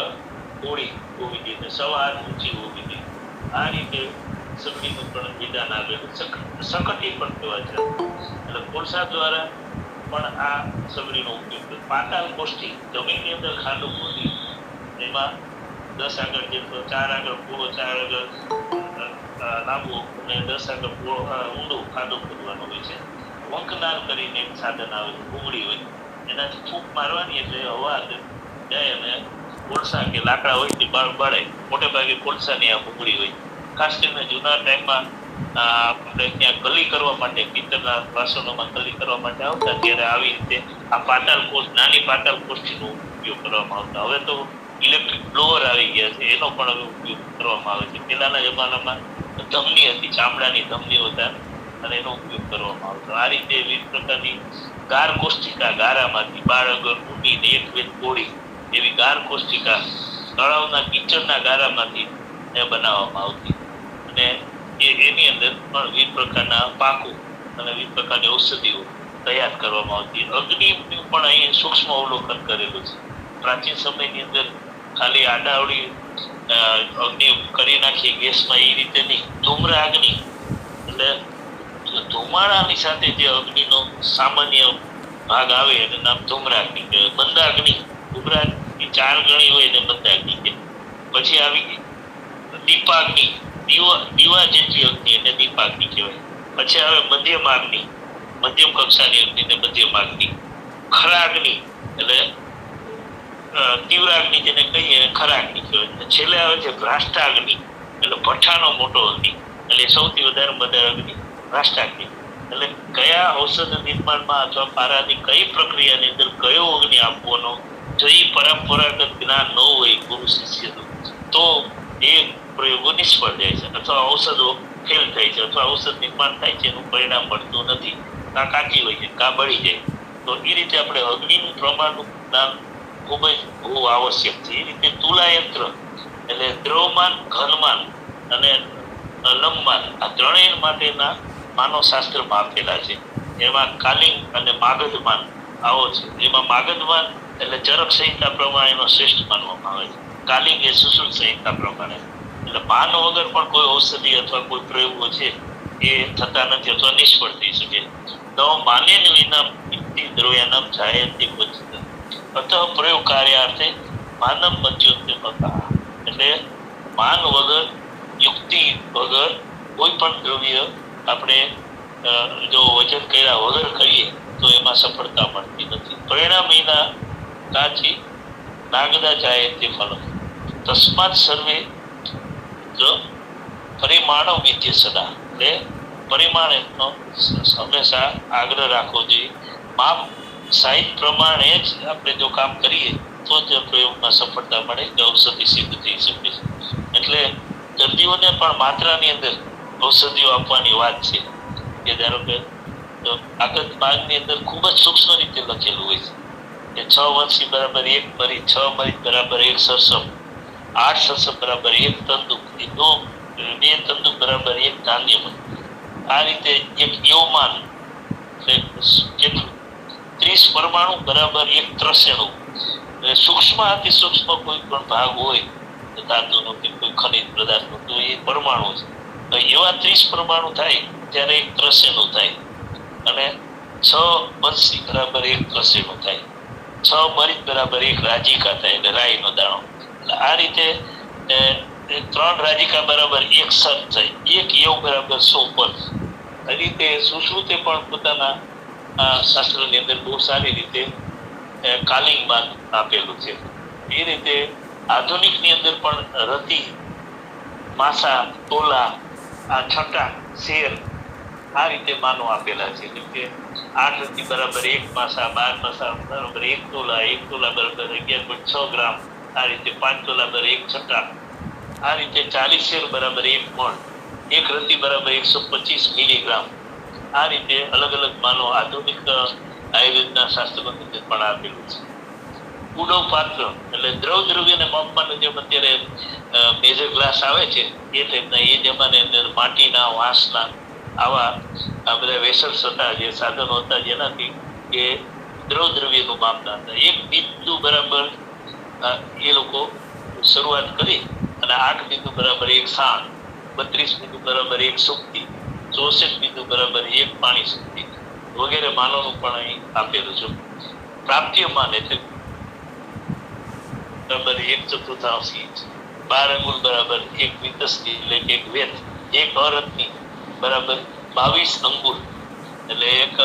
ગોળી હોવી જોઈએ, 1.25 હાથ ઊંચી હોવી જોઈએ. આ રીતે સગડીનું પણ વિધાન આવેલું. સકટી પણ કહેવાય છે. એટલે કોલસા દ્વારા પણ આ સગડીનો ઉપયોગ. પાતાળ કોષ્ઠી, જમીનની અંદર ખાડો ખોદી એમાં 10 આગળ જેટલો, 4 આગળ પહોળો, 4 આગળ લાંબો અને 10 આગળ ઊંડો ખાડો ખોદવાનો હોય છે. વંકનાર કરીને એક સાધન આવે છે, ભૂંગળી હોય, એનાથી ફૂંક મારવાની એટલે અવાજ જાય અને કોલસા કે લાકડા હોય તે બળે. મોટે ભાગે કોલસાની આ ભૂંગળી હોય. ખાસ કરીને જૂના ટાઈમમાં આપણે ત્યાં કલી કરવા માટે, પિત્તળના વાસણોમાં કલી કરવા માટે આવતા ત્યારે આવી રીતે આ પાતાળ કોષ્ઠ, નાની પાતાળ કોષ્ઠીનો ઉપયોગ કરવામાં આવતા. હવે તો ઇલેક્ટ્રિક બ્લોઅર આવી ગયા છે, એનો પણ હવે ઉપયોગ કરવામાં આવે છે. પહેલાના જમાનામાં ધમની હતી, ચામડાની ધમની હતા અને એનો ઉપયોગ કરવામાં આવતો. આ રીતે વિવિધ પ્રકારની ગાર કોષ્ઠિકા, ગારામાંથી 12 અગર ઊંડી ને 1 વેત પહોળી એવી ગાર કોષ્ઠિકા તળાવના કીચડના ગારામાંથી બનાવવામાં આવતી અને એની અંદર પણ વિવિધ પ્રકારના પાકો અને વિવિધ પ્રકારની ઔષધિઓ તૈયાર કરવામાં આવતી. અગ્નિનું પણ અહીં સૂક્ષ્મ અવલોકન કરેલું છે. પ્રાચીન સમયની અંદર ખાલી આડાવડી અગ્નિ કરી નાખી ગેસમાં એ રીતે નહીં, ધૂમ્ર અગ્નિ એટલે ધુમાડાની સાથે જે અગ્નિનો સામાન્ય ભાગ આવે એને નામ ધૂમ્રાગ્નિ કહેવાય. મંદાગ્નિ, ધૂમ્રાગ્નિ 4 ગણી હોય એને મંદાગ્નિ કહેવાય. પછી આવી દીપાગ્નિ, દીવા જેટલી અગ્નિ એને દીપાગ્નિ કહેવાય. પછી આવે મધ્યમ આગની, મધ્યમ કક્ષાની અગ્નિ ને મધ્યમ આગની. ખરાગ્નિ એટલે તીવ્રાગ્નિ જેને કહીએ ખરાગ્નિ કહેવાય. છેલ્લે આવે છે ભ્રાષ્ટાગ્નિ એટલે ભઠ્ઠાનો મોટો અગ્નિ, એટલે સૌથી વધારે અગ્નિ ભ્રાષ્ટાગ્નિ. એટલે કયા ઔષધ નિર્માણમાં અથવા પારાની કઈ પ્રક્રિયાની અંદર કયો અગ્નિ આપવાનો, જો એ પરંપરાગત જ્ઞાન ન હોય ગુરુ શિષ્યનું, તો એ પ્રયોગો નિષ્ફળ જાય છે અથવા ઔષધો ફેલ થાય છે અથવા ઔષધ નિર્માણ થાય છે એનું પરિણામ મળતું નથી, કાં કાચી હોય છે કાં બળી જાય. તો એ રીતે આપણે અગ્નિનું પ્રમાણનું જ્ઞાન ખૂબ જ બહુ આવશ્યક છે. એ રીતે તુલાયંત્ર એટલે દ્રવમાન, ઘનમાન અને લંબમાન આ ત્રણેય માટેના માનવશાસ્ત્રમાં આપેલા છે. એમાં કાલિંગ અને માગધમાન આવો છે. એમાં માગધમાન એટલે ચરક સંહિતા પ્રમાણેનો શ્રેષ્ઠ માનવામાં આવે છે. કાલિંગ એ સુશ્રુત સંહિતા પ્રમાણે. એટલે માન વગર પણ કોઈ ઔષધિ અથવા કોઈ પ્રયોગો છે એ થતા નથી અથવા નિષ્ફળ થઈ શકે. તો માનેન વિના દ્રવ્યાનામ જાયતે ક્વચિત અતઃ પ્રયોગ કાર્યાર્થે માનવ મધ્યોત્તમ હતા. એટલે માન વગર, યુક્તિ વગર કોઈ પણ દ્રવ્ય આપણે જો વજન કર્યા વગર કરીએ તો એમાં સફળતા મળતી નથી. પરિણામ વિના કાચી નાગદા જાય તે ફલ. તસ્માત સર્વે પરિમાણો વિદ્ય સદા. એટલે પરિમાણનો હંમેશા આગ્રહ રાખવો જોઈએ. માપ સાહિત્ય પ્રમાણે જ આપણે જો કામ કરીએ તો જ પ્રયોગમાં સફળતા મળે, ઔષધિ સિદ્ધ થઈ શકે છે. એટલે દર્દીઓને પણ માત્રાની અંદર ઔષધિઓ આપવાની વાત છે. કે ધારો કે આગત ભાગની અંદર ખૂબ જ સૂક્ષ્મ રીતે લખેલું હોય છે કે 6 વંશી બરાબર 1 મરી, 6 મરી બરાબર 1 સરસમ, 8 સરસમ બરાબર 1 તંદુક, 2 તંદુક બરાબર 1 ધાન્યમ. આ રીતે એક યવમાન કેટલું 30 પરમાણુ બરાબર 1 ત્રસેણું. સૂક્ષ્મ અતિ સૂક્ષ્મ કોઈ પણ ભાગ હોય ધાતુનો કે કોઈ ખનિજ પદાર્થનો તો એ પરમાણુ છે. એવા 30 પરમાણુ થાય ત્યારે 1 ત્રસેણું થાય અને 6 વંશી બરાબર 1 ત્રસેણું થાય, 6 મરીચ બરાબર 1 રાજીકા થાય એટલે રાઈનો દાણો. એટલે આ રીતે 3 રાજીકા બરાબર 1 સત થાય, 1 યવ બરાબર 100 પલ્સ. આ રીતે સુશ્રુતે પણ પોતાના શાસ્ત્રની અંદર બહુ સારી રીતે કાલિંગમાં આપેલું છે. એ રીતે આધુનિકની અંદર પણ રતિ, માસા, તોલા, આ છટા, શેર આ રીતે માનો આપેલા છે. જેમ કે 8 રતિ બરાબર 1 માસા, 12 માસા બરાબર 1 તોલા, 1 તોલા બરાબર 11.6 ગ્રામ, આ રીતે 5 તોલા બરાબર 1 છટા, આ રીતે 40 શેર બરાબર 1 મણ, 1 રતિ બરાબર 125 મિલીગ્રામ. આ રીતે અલગ અલગ માનો આધુનિક આયુર્વેદના શાસ્ત્રોની અંદર પણ આપેલું છે. ઉડો પાત્ર એટલે દ્રવ્યને માપવાનું જેમ અત્યારે મેજર ગ્લાસ આવે છે એ ટાઈપના એ જમાની અંદર માટીના, વાંસના આવા આ બધા વેસલ્સ હતા, જે સાધનો હતા જેનાથી એ દ્રવ્યનું માપતા હતા. 1 બિંદુ બરાબર એ લોકો શરૂઆત કરી અને 8 બિંદુ બરાબર 1 સાણ, 32 બિંદુ બરાબર 1 સુક્તિ, 64 બિંદુ બરાબર 1 પાણી સુક્તિ વગેરે માનોનું પણ અહીં આપેલું છે. પ્રાપ્યમાન એટલે બરાબર 1/4 ઇંચ, 12 અંગુલ બરાબર 1 વિતસ્તી એટલે 1 વેત, 1 અરત્ની બરાબર 22 અંગુલ એટલે 1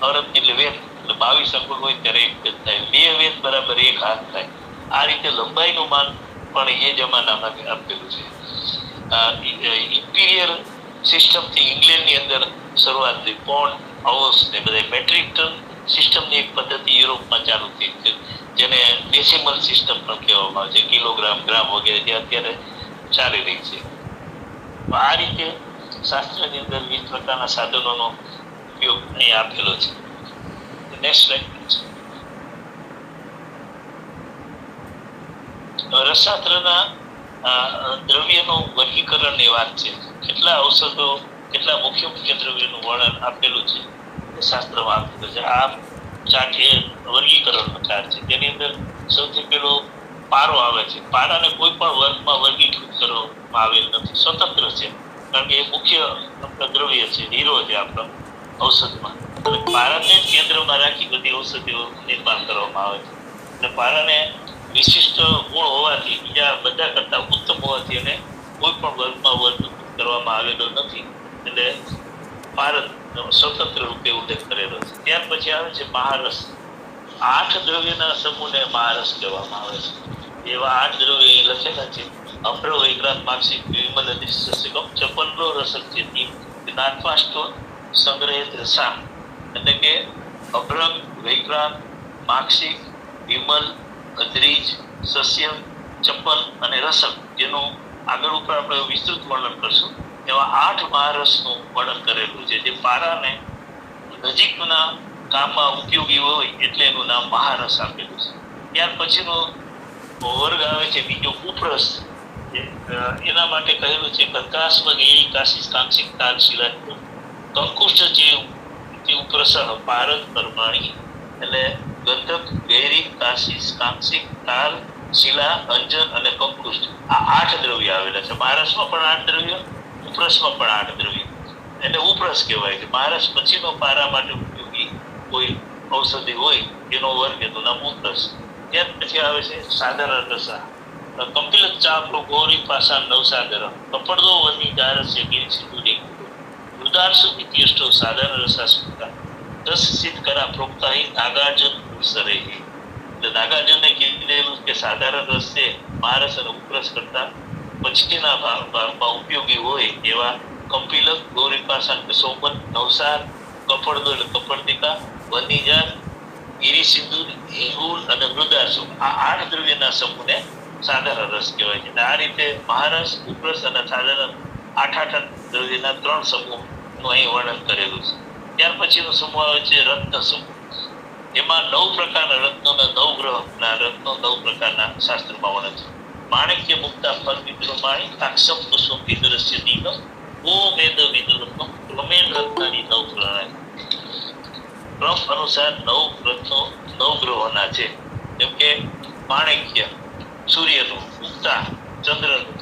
અરત્ની એટલે વેત એટલે 22 અંગુલ હોય ત્યારે 1 વેત થાય, 2 વેત બરાબર 1 હાથ થાય. આ રીતે લંબાઈનું માન પણ એ જમાનામાં આપેલું છે. ઇમ્પિરિયલ સિસ્ટમથી ઇંગ્લેન્ડની અંદર શરૂઆત થઈ. પોન્ડ, હાઉસ ને બધા મેટ્રિક ટન સિસ્ટમની એક પદ્ધતિ યુરોપમાં ચાલુ થઈ છે, જેને ડેસિમલ સિસ્ટમ પણ કહેવામાં આવે છે, કિલોગ્રામ, ગ્રામ વગેરે જે અત્યારે ચાલી રહી છે. આ રીતે શાસ્ત્રની અંદર વિવિધ પ્રકારના સાધનોનો ઉપયોગ અહીં આપેલો છે. Next slide. રસશાસ્ત્રના દ્રવ્યનું વર્ગીકરણની વાત છે. કેટલા ઔષધો, કેટલા મુખ્ય દ્રવ્યનું વર્ણન આપેલું છે એ શાસ્ત્રમાં આપેલું છે. આ ચાર્ટ એ વર્ગીકરણનો ચાર્ટ છે, જેની અંદર સૌથી પહેલો પારો આવે છે. પારાને કોઈ પણ વર્ગમાં વર્ગીકૃત કરવામાં આવેલ નથી, સ્વતંત્ર છે, કારણ કે એ મુખ્ય દ્રવ્ય છે, હીરો છે આપણો ઔષધમાં. એટલે પારાને જ કેન્દ્રમાં રાખી બધી ઔષધિઓ નિર્માણ કરવામાં આવે છે. એટલે પારાને વિશિષ્ટ ગુણ હોવાથી, બીજા બધા કરતા ઉત્તમ હોવાથી એને કોઈ પણ વર્ગમાં વર્ગીકૃત કરવામાં આવેલો નથી. એટલે ભારત સ્વતંત્ર રૂપે ઉલ્લેખ કરેલો છે. ત્યાર પછી આવે છે મહારસ. 8 દ્રવ્યના સમૂહને મહારસ કહેવામાં આવે છે. એવા 8 દ્રવ્ય અહીં લખેલા છે. અમ્ર વૈક્રાંત માક્ષિક વિમલ અધિષ્ઠિકમ ચપલો રસક્યતિ જ્ઞાત્વાષ્ટો સંગ્રહિત રસા. એટલે કે અભ્રંગ, વૈક્રાંત, માક્ષિક, વિમલ, અદ્રિજ, સસ્યમ, ચપલ અને રસક, જેનું આગળ ઉપર આપણે વિસ્તૃત વર્ણન કરશું. એવા 8 મહારસનું વર્ણન કરેલું છે, જે પારાને નજીકના કામમાં ઉપયોગી હોય એટલે એનું નામ મહારસ આપેલું છે. ત્યાર પછીનો વર્ગ આવે છે બીજો ઉપરસ. એના માટે કહેલું છે કંકાસ્મ ગેરી કાશી કાંક્ષિક તાલ શિલા કંકુષ્ઠ જે ઉપરસ પારદ પરમાણી. એટલે ગંધક, ગેરી, કાશી, કાંક્ષિક, તાલ, શિલા, અંજન અને કંકુષ્ઠ, આ 8 દ્રવ્ય આવેલા છે. મહારસમાં પણ 8 દ્રવ્ય, ઉપરસમાં પણ 8 દ્રવ્ય. એટલે ઉપરસ કહેવાય છે. મહારસ પછીનો પારા માટે ઉપયોગી કોઈ ઔષધિ હોય એનો વર્ગ, એનું નામ ઉપરસ. ત્યાર પછી આવે છે સાધારણ રસા. કંપિલ ચાપલો ગૌરી પાસા નવસાગર કપડદો વની દારસ્ય ગીર સિંધુની ઉદારસુ ઇતિષ્ટો સાધારણ રસા સ્મૃતા 10 સિદ્ધ કરા પ્રોક્તાહી નાગાર્જુન ઉત્સરેહી. એટલે નાગાર્જુને કીધેલું કે સાધારણ રસ છે મહારસ અને ઉપરસ કરતા પછીના ભાગમાં ઉપયોગી હોય એવા કંપિલક, ગૌરીપાસન, સોમન, નવસાર, કપડદો એટલે કપડદિકા, વનીજાર, ગિરી સિંધુ, હિંગુલ અને મૃદાસુ, આ 8 દ્રવ્યના સમૂહને સાધારણ રસ કહેવાય છે. આ રીતે મહારસ, ઉપરસ અને સાધારણ 8 દ્રવ્યના 3 સમૂહનું અહીં વર્ણન કરેલું છે. ત્યાર પછીનો સમૂહ આવે છે રત્ન સમૂહ. એમાં 9 પ્રકારના રત્નોના 9 ગ્રહના રત્નો 9 પ્રકારના શાસ્ત્રમાં વર્ણન છે. માણિક્ય, મુક્તા, ફલ, વિદ્રો, માણિક, તાક્ષમ, કુસુમ, વિદુરસ્ય, નીલમ, ઓમેદ, વિદુરત્નમ, ક્રમેણ રત્નાની 9 પ્રણાલી. ક્રમ અનુસાર 9 રત્નો 9 ગ્રહોના છે. જેમ કે માણિક્ય સૂર્યનું, મુક્તા ચંદ્રનું,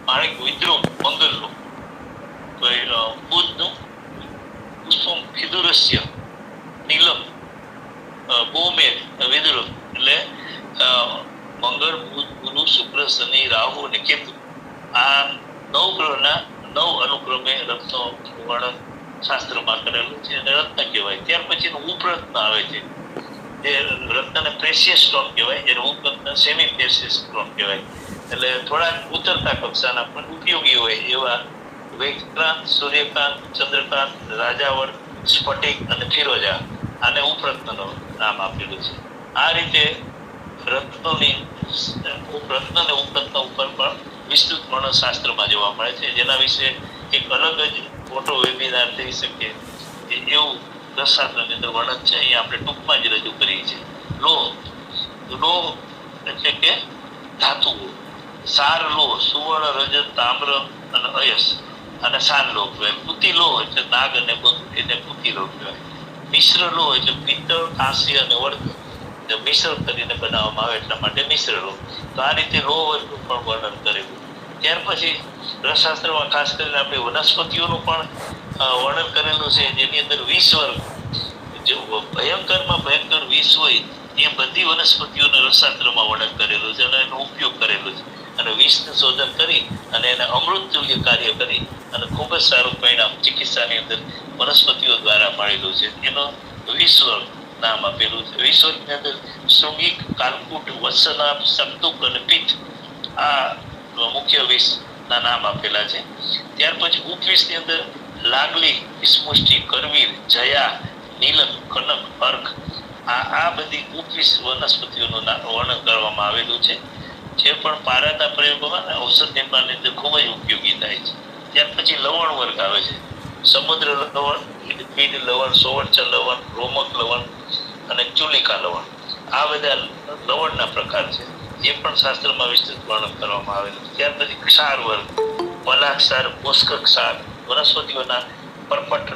માણિક વિદ્રુમ મંગળનું, બુધનું, કુસુમ વિદુરસ્ય, નીલમ ગોમેદ વિદુર એટલે મંગળ, બુધ, ગુરુ, શુક્ર, શનિ, રાહુ અને કેતુ, આ 9 ગ્રહના 9 અનુક્રમે રત્નો વર્ણન શાસ્ત્રમાં કરેલું છે અને રત્ન કહેવાય. ત્યાર પછીનું ઉપરત્ન આવે છે, જે રત્નને પ્રેશિયસ સ્ટોન કહેવાય, જેને ઉપરત્ન સેમી પ્રેશિયસ સ્ટોન કહેવાય. એટલે થોડાક ઉતરતા કક્ષાના પણ ઉપયોગી હોય એવા વૈક્રાંત, સૂર્યકાંત, ચંદ્રકાંત, રાજાવળ, સ્ફટિક અને ફિરોજા, આને ઉપરત્નનું નામ આપેલું છે. આ રીતે રત્નોની રત્ન અને ઉપરત્ન ઉપર પણ વિસ્તૃત વર્ણન શાસ્ત્રમાં જોવા મળે છે, જેના વિશે એક અલગ જ મોટો વેબિનાર થઈ શકે એવું રસશાસ્ત્રની અંદર વર્ણન છે. અહીંયા આપણે ટૂંકમાં જ રજૂ કરીએ છીએ. લોહ એટલે કે ધાતુઓ, સાર લોહ, સુવર્ણ, રજત, તામ્ર અને અયસ, અને સાન લોહ કહેવાય. પૂતી લોહ એટલે નાગ અને બંધ, એને પૂતી લોહ કહેવાય. મિશ્ર લોહ એટલે પિત્તળ, કાંસ્ય અને વર્ગ, મિશ્ર કરીને બનાવવામાં આવે એટલા માટે મિશ્ર લોહ. તો આ રીતે લોહ વર્ગનું પણ વર્ણન કરેલું. ત્યાર પછી રસશાસ્ત્રમાં ખાસ કરીને આપણે વનસ્પતિઓનું પણ વર્ણન કરેલું છે, જેની અંદર 20 વર્ગ, જે ભયંકરમાં ભયંકર વિષ હોય એ બધી વનસ્પતિઓનું રસશાસ્ત્રમાં વર્ણન કરેલું છે અને એનો ઉપયોગ કરેલો છે. અને વિષનું શોધન કરી અને એને અમૃત તુલ્ય કાર્ય કરી અને ખૂબ જ સારું પરિણામ ચિકિત્સાની અંદર વનસ્પતિઓ દ્વારા મળેલું છે. એનો 20 વર્ગ નામ આપેલું છે. 20 વર્ગની અંદર શૃંગિક, કાલકૂટ, વત્સનાભ, સપ્તુક અને પિત્ત, આ મુખ્ય વિષના નામ આપેલા છે. ત્યાર પછી ઉપવિષની અંદર લાગલી, વિષમુષ્ટિ, કરવીર, જયા, નીલમ, કનક, અર્ક, આ બધી ઉપવિષ વનસ્પતિઓનું વર્ણન કરવામાં આવેલું છે, જે પણ પારાના પ્રયોગોમાં ઔષધ નિર્માણની અંદર ખૂબ જ ઉપયોગી થાય છે. ત્યાર પછી લવણ વર્ગ આવે છે. સમુદ્ર લવણ, મીડ લવણ, સોવર્ચલ લવણ, રોમક લવણ અને ચુલિકા લવણ, આ બધા લવણના પ્રકાર છે, જે પણ શાસ્ત્રમાં વિસ્તૃત વર્ણન કરવામાં આવેલું છે. ત્યાર પછી ક્ષાર વર્ગ, પલા ક્ષાર, પુષ્ક ક્ષાર, વનસ્પતિઓના પરપટ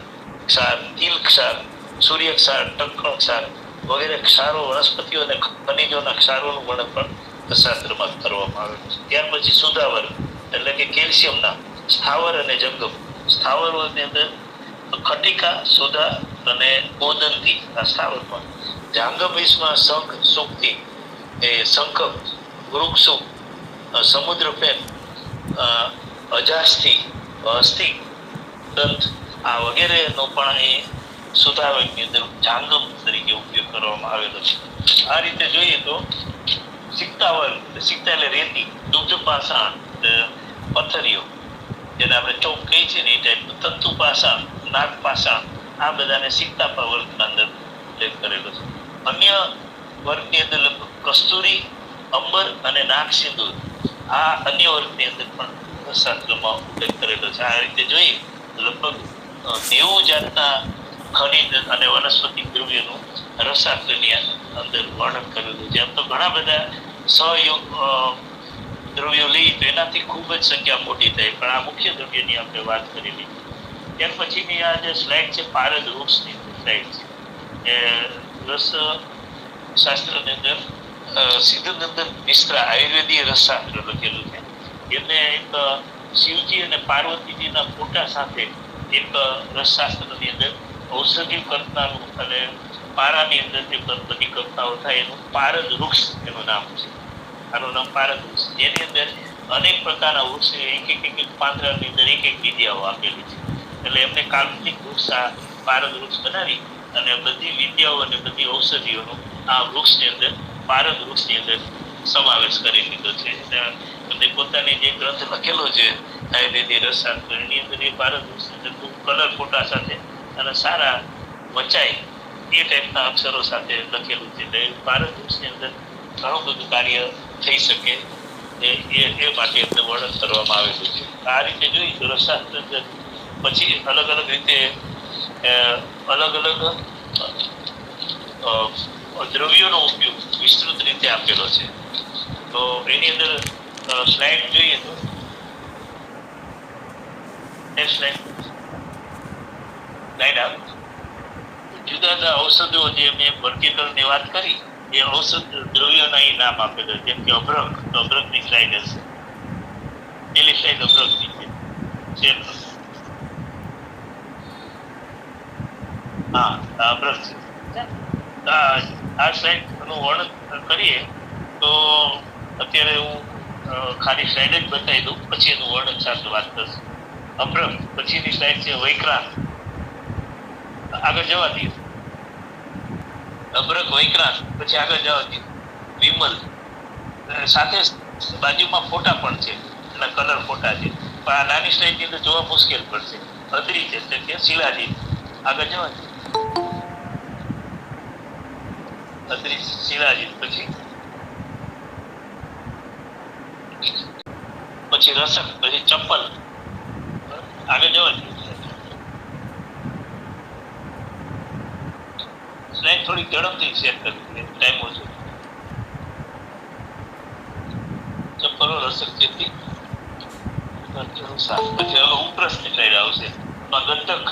ક્ષાર, તિલ ક્ષાર, સૂર્ય ક્ષાર, ટંકણ ક્ષાર વગેરે ક્ષારો, વનસ્પતિઓ અને ખનિજોના ક્ષારોનું વર્ણન પણ શાસ્ત્રમાં કરવામાં આવેલું છે. ત્યાર પછી સુધા વર્ગ એટલે કે કેલ્શિયમના સ્થાવર અને જંગમ. સ્થાવર વર્ગની અંદર ખટિકા, સુધા અને ઓદંતી, આ સ્થાવરમાં. જાંગમ વિષમાં શંખ, સુક્તિ, શંખ, વૃક્ષો, સમુદ્રફેન, અજાસ્થિ, અસ્થિ, દંત, આ વગેરેનો પણ એ સુધારકની અંદર જાંગમ તરીકે ઉપયોગ કરવામાં આવેલો છે. આ રીતે જોઈએ તો સિક્તા એટલે રેતી, દુગ્ધ પાષાણ, પથ્થરીઓ જેને આપણે ચોક કહીએ છીએ ને એ ટાઈપનું, તંતુ પાષાણ, નાગ પાષાણ, આ બધાને સિક્તા વર્ગના અંદર ઉલ્લેખ કરેલો છે. અન્ય વર્ગની અંદર કસ્તુરી, અંબર અને નાગ સિંદૂર, આ અન્ય વર્ગની અંદર પણ શાસ્ત્રમાં ઉલ્લેખ કરેલો છે. આ રીતે જોઈએ લગભગ 90 જાતના ખનિજ અને વનસ્પતિ દ્રવ્યોનું રસશાસ્ત્રની અંદર વર્ણન કરેલું છે. એમ તો ઘણા બધા સહયોગ દ્રવ્યો લઈએ તો એનાથી ખૂબ જ સંખ્યા મોટી થાય, પણ આ મુખ્ય દ્રવ્યની આપણે વાત કરેલી. ત્યાર પછીની આ જે સ્લાઇડ છે પારદ વૃક્ષની સ્લાઇડ છે. એ રસ શાસ્ત્રની અંદર સિદ્ધનંદન મિશ્રા આયુર્વેદીય રસશાસ્ત્ર લખેલું છે. એમને એક શિવજી અને પાર્વતીજીના ફોટા સાથે એક રસશાસ્ત્રની અંદર ઔષધિ કરતાનું અને પારાની અંદર જે બધી કરતાઓ થાય એનું પારદ વૃક્ષ એનું નામ છે. આનું નામ પારદ વૃક્ષ, જેની અંદર અનેક પ્રકારના વૃક્ષ એક પાંદડાની અંદર એક વિદ્યાઓ આપેલી છે. એટલે એમને કાલ્પનિક વૃક્ષ આ પારદ વૃક્ષ બનાવી અને બધી વિદ્યાઓ અને બધી ઔષધિઓનો આ વૃક્ષની અંદર પારદ વૃક્ષની અંદર સમાવેશ કરી લીધો છે. એમને પોતાની જે ગ્રંથ લખેલો છે આયુર્વેદિક રસશાસ્ત્ર, એની અંદર એ પારદ વૃક્ષની અંદર ખૂબ કલર ફોટા સાથે અને સારા વચાય એ ટાઈપના અક્ષરો સાથે લખેલું છે. એટલે પારદ વૃક્ષની અંદર ઘણું બધું કાર્ય થઈ શકે એ માટે એમને વર્ણન કરવામાં આવેલું છે. આ રીતે જોઈએ તો રસશાસ્ત્ર પછી અલગ અલગ રીતે અલગ અલગ દ્રવ્યોનો ઉપયોગ વિસ્તૃત રીતે આપેલો છે. તો એની અંદર સ્લાઇડ જોઈએ તો સ્લાઇડ આવે જુદા જુદા ઔષધો જે મેં વર્ગીકરણની વાત કરી એ ઔષધ દ્રવ્યોના એ નામ આપેલા, જેમ કે અભ્રક, તો અભ્રકની સ્લાઇડ હશે. પેલી સ્લાઇડ અભ્રકની છે. હા, અભ્રક છે. આ સ્લાઇડ નું વર્ણન કરીએ તો અત્યારે હું ખાલી સ્લાઇડ જ બતાવી દઉં, પછી એનું વર્ણન સાથે વાત કરશું. અભ્રક, પછીની સ્લાઇડ છે વૈક્રાંત, આગળ જવા દઈએ. અભ્રક, વૈક્રાંત, પછી આગળ જવા દઈએ વિમલ, સાથે બાજુમાં ફોટા પણ છે, એના કલર ફોટા છે, પણ આ નાની સ્લાઇડની અંદર જોવા મુશ્કેલ પડશે. અદ્રી છે એટલે કે શિલાજીત, આગળ જવા દઈએ. અદ્રી, શિલાજીત, પછી રસક, પછી ચપ્પલ, આગળ જવા દઈએ. સ્લાઇડ થોડી ઝડપથી શેર કરી, ટાઈમ ઓછો. ચપ્પલો, રસક, ચેતી, પછી હવે ઉપરસની સ્લાઇડ આવશે. ગંધક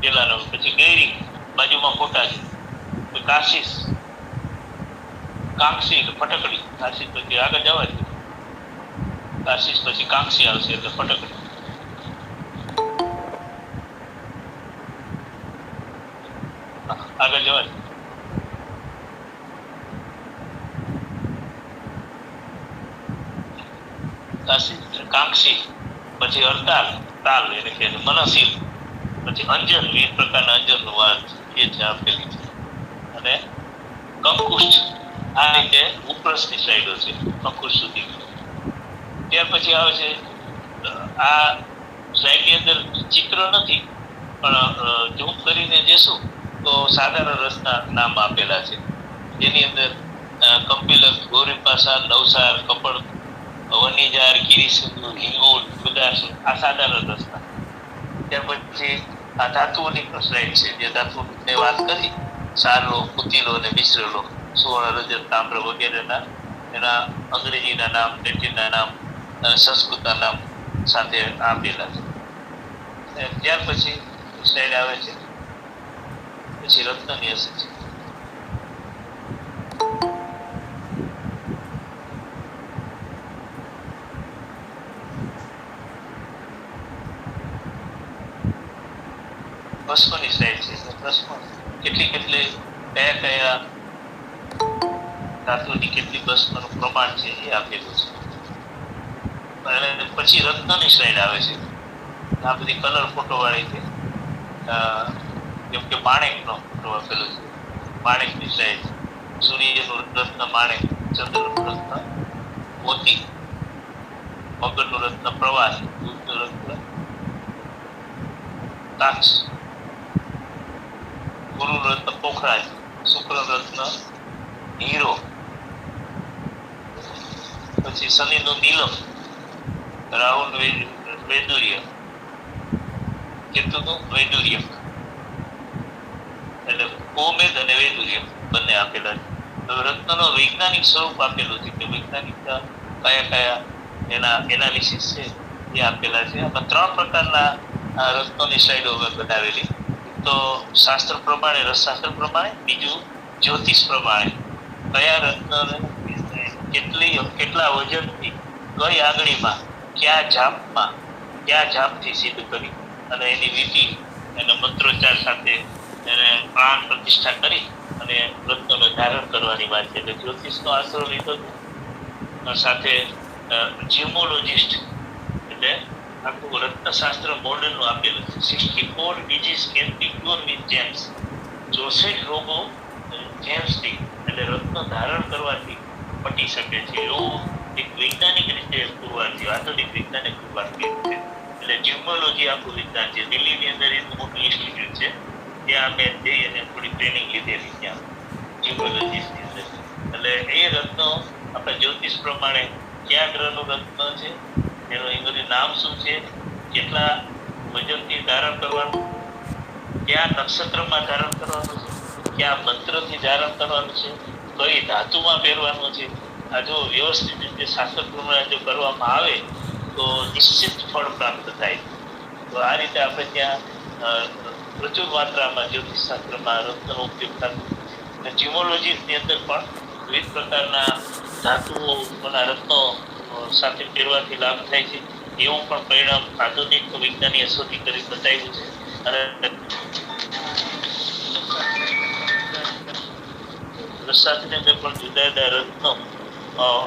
પેલાનો, પછી ગૈરી, બાજુમાં ફોટા છે, કાશીસ, કાંક્ષી એટલે ફટકડી, કાશીસ પછી આગળ જવા દે. કાશીસ પછી કાંક્ષી આવશે એટલે ફટકડી. આગળ જવા દે. કાંક્ષી પછી હડતાલ, તાલ એટલે કે મનસીલ, પછી અંજન, વિવિધ પ્રકારના અંજનનું વાત એ છે આપેલી છે. અને કંકુષ્ઠ, આ રીતે ઉપરસની સ્લાઇડો છે કંકુષ્ઠ સુધી. ત્યાર પછી આવે છે આ સ્લાઇડની અંદર ચિત્ર નથી, પણ ઝૂમ કરીને જઈશું તો સાધારણ રસના નામ આપેલા છે, જેની અંદર કપિલક, ગૌરીપાસા, નવસાર, કપડ, વનીજાર, ગિરિસિંધુ, હિંગોળ, ઉદાસુ, આ સાધારણ રસના. ત્યાર પછી આ ધાતુઓની સ્લાઇડ છે, જે ધાતુની વાત કરી, સારલો, કુતિલો અને મિશ્રલો, સુવર્ણ, રજત, તામ્ર વગેરેના એના અંગ્રેજીના નામ, લેટિનના નામ, સંસ્કૃતના નામ સાથે આપેલા છે. ત્યાર પછી સ્લાઇડ આવે છે પછી રત્નની હશે છે. ભસ્મની સ્લાઇડ છે. ભસ્મ કેટલી કયા ધાતુની કેટલી ભસ્મનું પ્રમાણ છે એ આપેલું છે. અને પછી રત્નની સ્લાઇડ આવે છે. આ બધી કલર ફોટો વાળી છે. જેમ કે માણેકનો આપેલો છે, માણેકની સાઈઝ, સૂર્યનું રત્ન માણેક, ચંદ્રનું રત્ન મોતી, મગરનું રત્ન પ્રવાસ, બુધનું રત્ન તાક્ષ, ગુરુનું રત્ન પોખરાજ, શુક્રનું રત્ન હીરો, પછી શનિનું નીલમ, રાહુનું વૈદુર્ય, કેતુનું વૈદુર્ય, એટલે ગોમેદ અને વૈદુર્ય બંને આપેલા છે. તો રત્નનો વૈજ્ઞાનિક સ્વરૂપ આપેલું છે કે વૈજ્ઞાનિક કયા કયા એના એનાલિસિસ છે એ આપેલા છે. આમાં 3 પ્રકારના રત્નોની સ્લાઇડો અમે બનાવેલી. તો શાસ્ત્ર પ્રમાણે, રસશાસ્ત્ર પ્રમાણે, બીજું જ્યોતિષ પ્રમાણે કયા રત્ન કેટલા વજનથી કઈ આંગળીમાં કયા જાપથી સિદ્ધ કરી અને એની વિધિ અને મંત્રોચ્ચાર સાથે એને પ્રાણ પ્રતિષ્ઠા કરી અને રત્નોનું ધારણ કરવાની વાત છે. એટલે જ્યોતિષનો આશરો લીધો સાથે જીમોલોજિસ્ટ એટલે આખું રત્નશાસ્ત્ર મોડેલનું આપેલું છે. 64 disease can be cured with gems. 64 રોગો જેમ્સથી એટલે રત્ન ધારણ કરવાથી મટી શકે છે એવું એક વૈજ્ઞાનિક રીતે પુરવાર છે, આધુનિક વૈજ્ઞાનિક પુરવાર છે. એટલે જીમોલોજી આખું વિજ્ઞાન છે. દિલ્હીની અંદર એક મોટું ઇન્સ્ટિટ્યૂટ છે, ત્યાં અમે જઈ અને થોડી ટ્રેનિંગ લીધેલી ત્યાં જીમોલોજીની અંદર. એટલે એ રત્નો આપણે જ્યોતિષ પ્રમાણે કયા ગ્રહનું રત્ન છે, એનું ઇંગ્રેજી નામ શું છે, કેટલા વજનથી ધારણ કરવાનું, કયા નક્ષત્રમાં ધારણ કરવાનું છે, કયા મંત્રથી ધારણ કરવાનું છે, કઈ ધાતુમાં પહેરવાનું છે. આ જો વ્યવસ્થિત રીતે શાસ્ત્ર પ્રમાણે જો કરવામાં આવે તો નિશ્ચિત ફળ પ્રાપ્ત થાય. તો આ રીતે આપણે ત્યાં પ્રચુર માત્રામાં જ્યોતિષ શાસ્ત્રમાં રત્નનો ઉપયોગ થતો. જીમોલોજીની અંદર પણ વિવિધ પ્રકારના ધાતુઓના રત્નો સાથે પહેરવાથી લાભ થાય છે એવું પણ પરિણામ આધુનિક વિજ્ઞાનીએ શોધી કરી બતાવ્યું છે. અને રસશાસ્ત્રની અંદર પણ જુદા જુદા રત્નો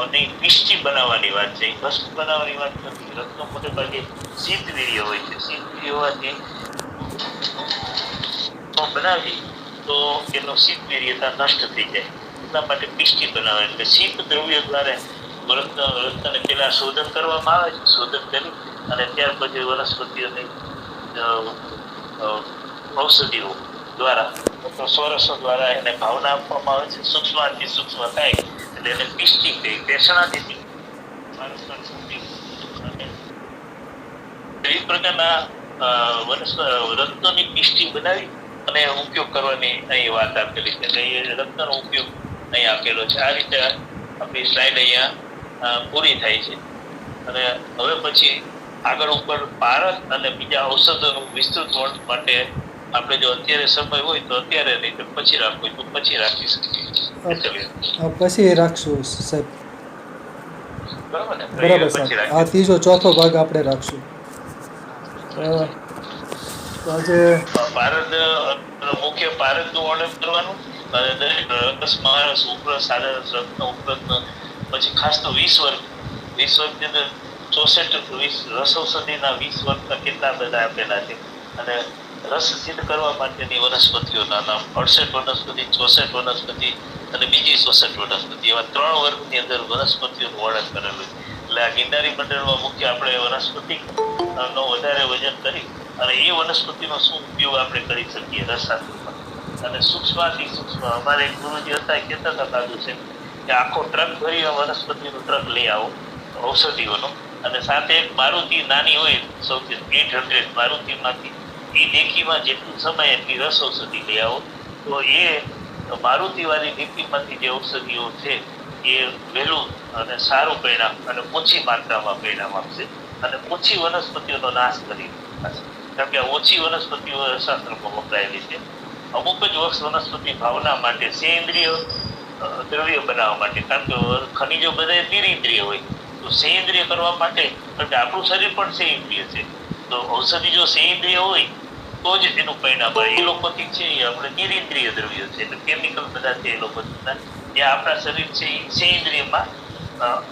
અને પિષ્ટી બનાવવાની વાત છે. ભસ્મ બનાવવાની વાત નથી. રત્નો મોટે ભાગે શીતવીર્ય હોય છે. શીતવીર્ય હોવાથી બનાવી તો એનો શીતવીર્યતા નષ્ટ થઈ જાય. એટલા માટે પિષ્ટી બનાવે એટલે શીત દ્રવ્ય દ્વારા રત્નને પેલા શોધન કરવામાં આવે છે. શોધન કરી અને ત્યાર પછી વનસ્પતિઓની ઔષધિઓ દ્વારા સ્વરસો દ્વારા એને ભાવના આપવામાં આવે છે. સૂક્ષ્મથી સૂક્ષ્મ થાય એટલે એને પિષ્ટી કહી, પેષણાથી વિવિધ પ્રકારના રત્નોની પિષ્ટી બનાવી અને ઉપયોગ કરવાની અહીં વાત આપેલી છે. એટલે એ રત્નનો ઉપયોગ અહીં આપેલો છે. આ રીતે આપણી સ્લાઇડ અહીંયા પૂરી થાય છે. અને હવે પછી આગળ ઉપર ભારત અને બીજા ઔષધોનું વિસ્તૃત વર્ણન માટે આપણે જો અત્યારે સમય હોય તો અત્યારે, નહીં તો પછી રાખવું હોય તો પછી રાખી શકીએ. પછી રાખશું સાહેબ. બરાબર ને? બરાબર સાહેબ. આ ત્રીજો ચોથો ભાગ આપણે રાખશું. તો આજે ભારત મુખ્ય ભારતનું વર્ણન કરવાનું અને દરેક રસ, મહારસ, ઉપરસ, સાધારસ, રત્ન, ઉપરત્ન, પછી ખાસ તો 20 વર્ગ. 20 વર્ગની અંદર 64 રસ ઔષધિના 20 વર્ગના કેટલા બધા આપેલા છે. અને રસ સિદ્ધ કરવા માટેની વનસ્પતિઓના નામ 68 વનસ્પતિ, 64 વનસ્પતિ અને બીજી 64 વનસ્પતિ, એવા 3 વર્ગની અંદર વનસ્પતિઓનું વર્ણન કરેલું છે. એટલે આ ગિરનારી મંડળમાં મુખ્ય આપણે વનસ્પતિ નો વધારે વજન કરી અને એ વનસ્પતિનો શું ઉપયોગ આપણે કરી શકીએ રસશાસ્ત્રમાં. અને સૂક્ષ્મથી સૂક્ષ્મ અમારે ગુરુજી હતા કહેતા હતા દાદુ છે કે આખો ટ્રક ભરી વનસ્પતિનો ટ્રક લઈ આવો ઔષધિઓનો, અને સાથે એક મારુતિ નાની હોય સૌથી 800 મારુતિમાંથી એ ડેકીમાં જેટલું સમય એટલી રસ ઔષધિ લઈ આવો તો એ મારુતિવાળી ડેકીમાંથી જે ઔષધિઓ છે એ વહેલું અને સારું પરિણામ અને ઓછી માત્રામાં પરિણામ આપશે અને ઓછી વનસ્પતિઓનો નાશ કરી દેશે. કારણ કે ઓછી વનસ્પતિઓ શાસ્ત્રમાં વપરાયેલી છે. અમુક જ વનસ્પતિ ભાવના માટે, સેન્દ્રિય દ્રવ્ય બનાવવા માટે, કારણ કે ખનિજો બધા નિરિન્દ્રિય હોય તો સેન્દ્રિય કરવા માટે, કારણ કે આપણું શરીર પણ સેન્દ્રિય છે, તો ઔષધિ જો સેન્દ્રિય હોય તો જ એનું પરિણામ આવે. એલોપેથિક છે એ આપણે નિરિન્દ્રિય દ્રવ્યો છે, એટલે કેમિકલ બધા છે એલોપેથિકના, જે આપણા શરીર છે એ સેન્દ્રિયમાં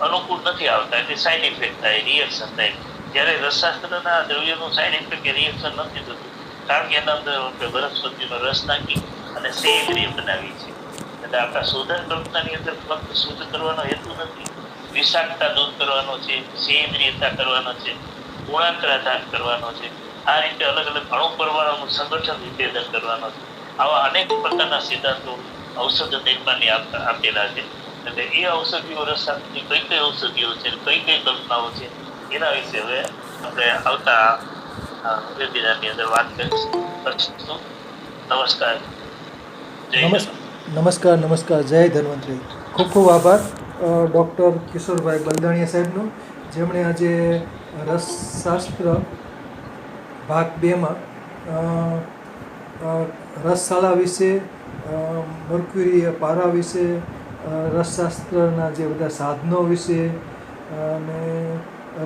અનુકૂળ નથી આવતા, એટલે સાઈડ ઇફેક્ટ થાય, રિએક્શન થાય. જ્યારે રસશાસ્ત્રના દ્રવ્યનું સાઈડ ઇફેક્ટ કે રિએક્શન નથી થતું કારણ કે એના અંદર વનસ્પતિનો રસ નાખી અને સેન્દ્રિય બનાવી છે. એટલે આપણા શોધન કલ્પનાની અંદર ફક્ત શુદ્ધ કરવાનો હેતુ નથી, વિષાક્તતા દૂર કરવાનો છે, સેન્દ્રિયતા કરવાનો છે, ગુણાંતરાધાન કરવાનો છે. આ રીતે અલગ અલગ અણુ પરમાણુનું સંગઠન વિભેદન કરવાનો છે. આવા અનેક પ્રકારના સિદ્ધાંતો ઔષધ નિર્માણની આપેલા છે. એટલે એ ઔષધિઓ રસશાસ્ત્રની કઈ કઈ ઔષધિઓ છે, કઈ કઈ કલ્પનાઓ છે, એના વિશે હવે આપણે આવતા વેબિનારની અંદર વાત કરીશું. નમસ્કાર. નમસ્કાર. જય ધન્વંતરી. ખૂબ ખૂબ આભાર ડૉક્ટર કિશોરભાઈ બલદાણિયા સાહેબનો, જેમણે આજે રસશાસ્ત્ર ભાગ 2માં રસશાળા વિશે, મર્ક્યુરી પારા વિશે, રસશાસ્ત્રના જે બધા સાધનો વિશે અને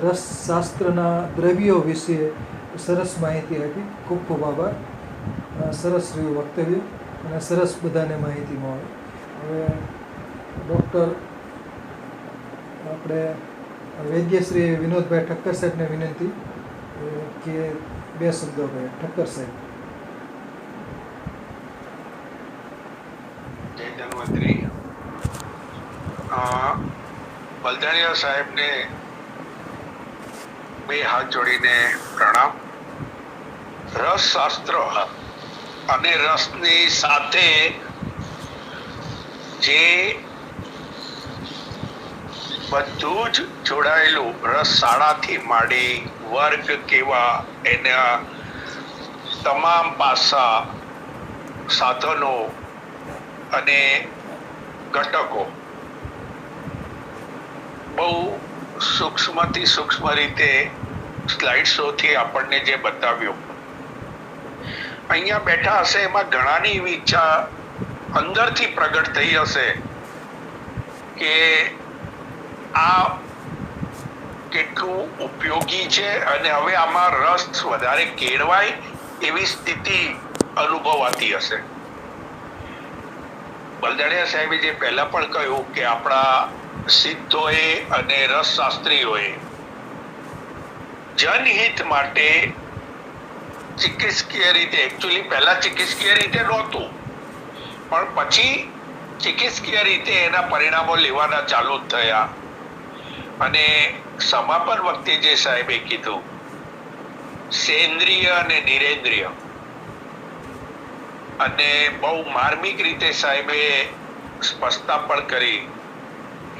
રસશાસ્ત્રના દ્રવ્યો વિશે સરસ માહિતી આપી. ખૂબ ખૂબ આભાર. સરસ રહ્યું વક્તવ્ય અને સરસ બધાને માહિતી મળે. હવે ડૉક્ટર આપણે વૈદ્ય શ્રી વિનોદભાઈ ઠક્કર સાહેબને વિનંતી કે 2 શબ્દો કહે. ઠક્કર સાહેબ. જય ધન્વંતરી. બલદાણિયા સાહેબને 2 હાથ જોડીને પ્રણામ. રસશાસ્ત્ર અને રસની સાથે જે બધું જ જોડાયેલું, રસશાળાથી માંડી વર્ગ કેવા, એના તમામ પાસા, સાધનો અને ઘટકો બહુ સૂક્ષ્મથી સૂક્ષ્મ રીતે સ્લાઇડ્સોથી આપણને જે બતાવ્યું, અહીંયા બેઠા હશે એમાં ઘણાની એવી ઈચ્છા અંદરથી પ્રગટ થઈ હશે કે આ કેટલું ઉપયોગી છે અને હવે આમાં રસ વધારે કેળવાય એવી સ્થિતિ અનુભવાતી હશે. બલદાણિયા સાહેબે જે પહેલા પણ કહ્યું કે આપણા સિદ્ધોએ અને રસશાસ્ત્રીઓએ જનહિત માટે ચિકિત્સકીય રીતે, એકચ્યુઅલી પહેલા ચિકિત્સકીય રીતે નહોતું, પણ પછી ચિકિત્સકીય રીતે એના પરિણામો લેવાના ચાલુ થયા. અને સમાપન વખતે જે સાહેબે કીધું સેન્દ્રિય અને નિરેન્દ્રિય, અને બહુ માર્મિક રીતે સાહેબે સ્પષ્ટતા પણ કરી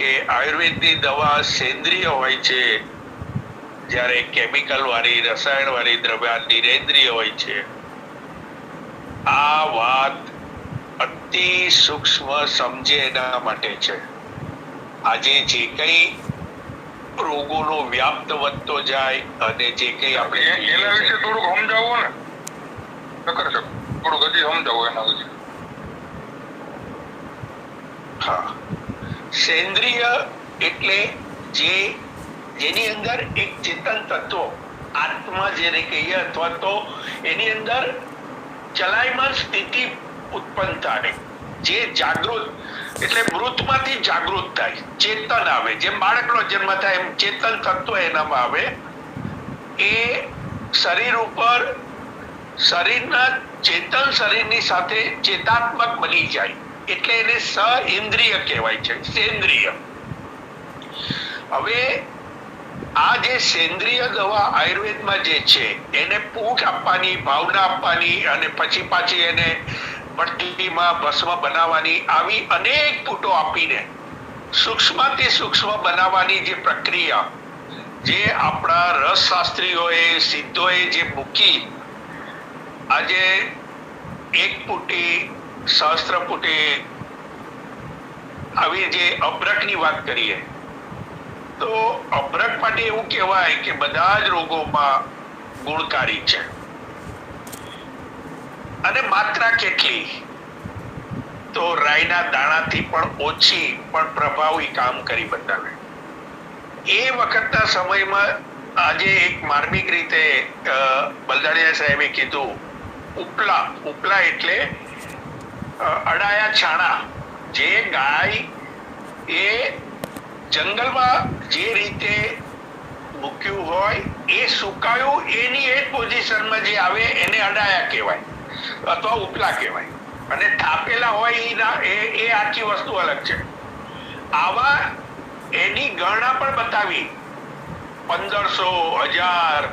કે આયુર્વેદની દવા સેન્દ્રિય હોય છે, જ્યારે કેમિકલ વાળી, રસાયણ વાળી દ્રવ્ય નિરેન્દ્રિય હોય છે. આ વાત અતિ સૂક્ષ્મ સમજે એના માટે છે. આજે જે કઈ રોગોનો વ્યાપ્ત વધતો જાય અને જે કઈ આપણે એના વિશે થોડુંક સમજાવો ને, નકર છો થોડુંક હજી સમજાવો એના વિશે. હા, સેન્દ્રિય એટલે જેની અંદર એક ચેતન તત્વ, આત્મા જેને કહીએ, અથવા તો એની અંદર ચલાયમાન સ્થિતિ ઉત્પન્ન થાય, જે જાગૃત, એટલે મૃતમાંથી જાગૃત થાય, ચેતન આવે. જેમ બાળકનો જન્મ થાય એમ ચેતન તત્વ એનામાં આવે. એ શરીર ઉપર, શરીરના ચેતન શરીરની સાથે ચેતાત્મક બની જાય, એટલે એને સઇન્દ્રિય કહેવાય છે, સેન્દ્રિય. હવે આ જે સેન્દ્રિય દવા આયુર્વેદમાં જે છે, એને પૂઠ આપવાની, ભાવના આપવાની અને પછી પાછી એને ભઠ્ઠીમાં ભસ્મ બનાવવાની, આવી અનેક પૂઠો આપીને સૂક્ષ્મથી સૂક્ષ્મ બનાવવાની જે પ્રક્રિયા, જે આપણા રસશાસ્ત્રીઓએ, સિદ્ધોએ જે મૂકી, આજે 1 પૂટી, સહસ્ત્ર પૂટી, આવી જે અભ્રકની વાત કરીએ તો અભ્રક માટે એવું કહેવાય કે બધા જ રોગોમાં ગુણકારી છે. અને માત્રા કેટલી? તો રાઈના દાણાથી પણ ઓછી પણ પ્રભાવી કામ કરી બતાવે. એ વખતના સમયમાં આજે એક માર્મિક રીતે બલદાણિયા સાહેબે કીધું, ઉપલા એટલે અડાયા છાણા. જે ગાય એ જંગલમાં જે રીતે મૂક્યું હોય એ સુકાયું એની એ પોઝિશનમાં જે આવે એને અડાયા કહેવાય અથવા ઉપલા કહેવાય, અને થાપેલા હોય એ આખી વસ્તુ અલગ છે. આવા એની ગણના પણ બતાવી 1500, 1000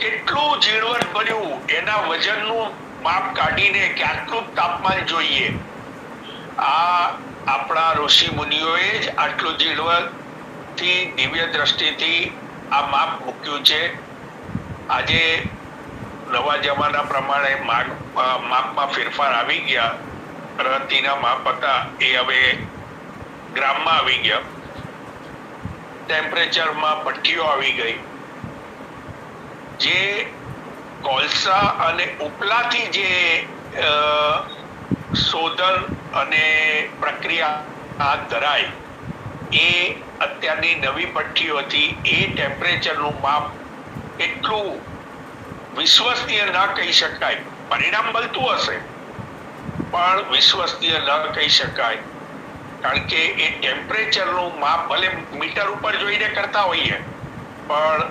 કેટલું ઝીણવટ ભર્યું એના વજનનું માપ કાઢીને કે આટલું તાપમાન જોઈએ. આ આપણા ઋષિ મુનિઓએ જ આટલું ઝીણવટથી દિવ્ય દ્રષ્ટિથી આ માપ મૂક્યું છે. આજે નવા જમાના પ્રમાણે માપમાં ફેરફાર આવી ગયા. રતીના માપ હતા એ હવે ગ્રામમાં આવી ગયા. ટેમ્પરેચરમાં ભઠ્ઠીઓ આવી ગઈ. જે કોલસા અને ઉપલાથી જે શોધન અને પ્રક્રિયા હાથ ધરાય એ અત્યારની નવી ભઠ્ઠીઓથી એ ટેમ્પરેચરનું માપ એટલું વિશ્વસનીય ન કહી શકાય. પરિણામ મળતું હશે પણ વિશ્વસનીય ન કહી શકાય, કારણ કે એ ટેમ્પરેચરનું માપ ભલે મીટર ઉપર જોઈને કરતા હોઈએ પણ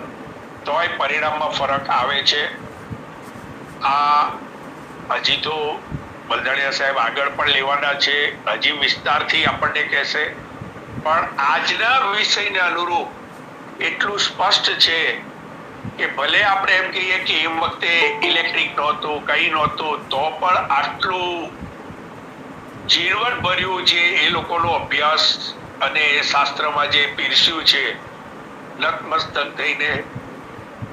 તોય પરિણામમાં ફરક આવે છે. આ હજી તો બલદાણિયા સાહેબ આગળ પણ લેવાના છે, હજી વિસ્તારથી આપણને કહેશે, પણ આજના વિષયને અનુરૂપ એટલું સ્પષ્ટ છે કે ભલે આપણે એમ કહીએ કે એ વખતે ઇલેક્ટ્રિક નહોતું, કઈ નહોતું, તો પણ આટલું ઝીણવટ ભર્યું જે એ લોકોનો અભ્યાસ અને શાસ્ત્રમાં જે પીરસ્યું છે, નતમસ્તક થઈને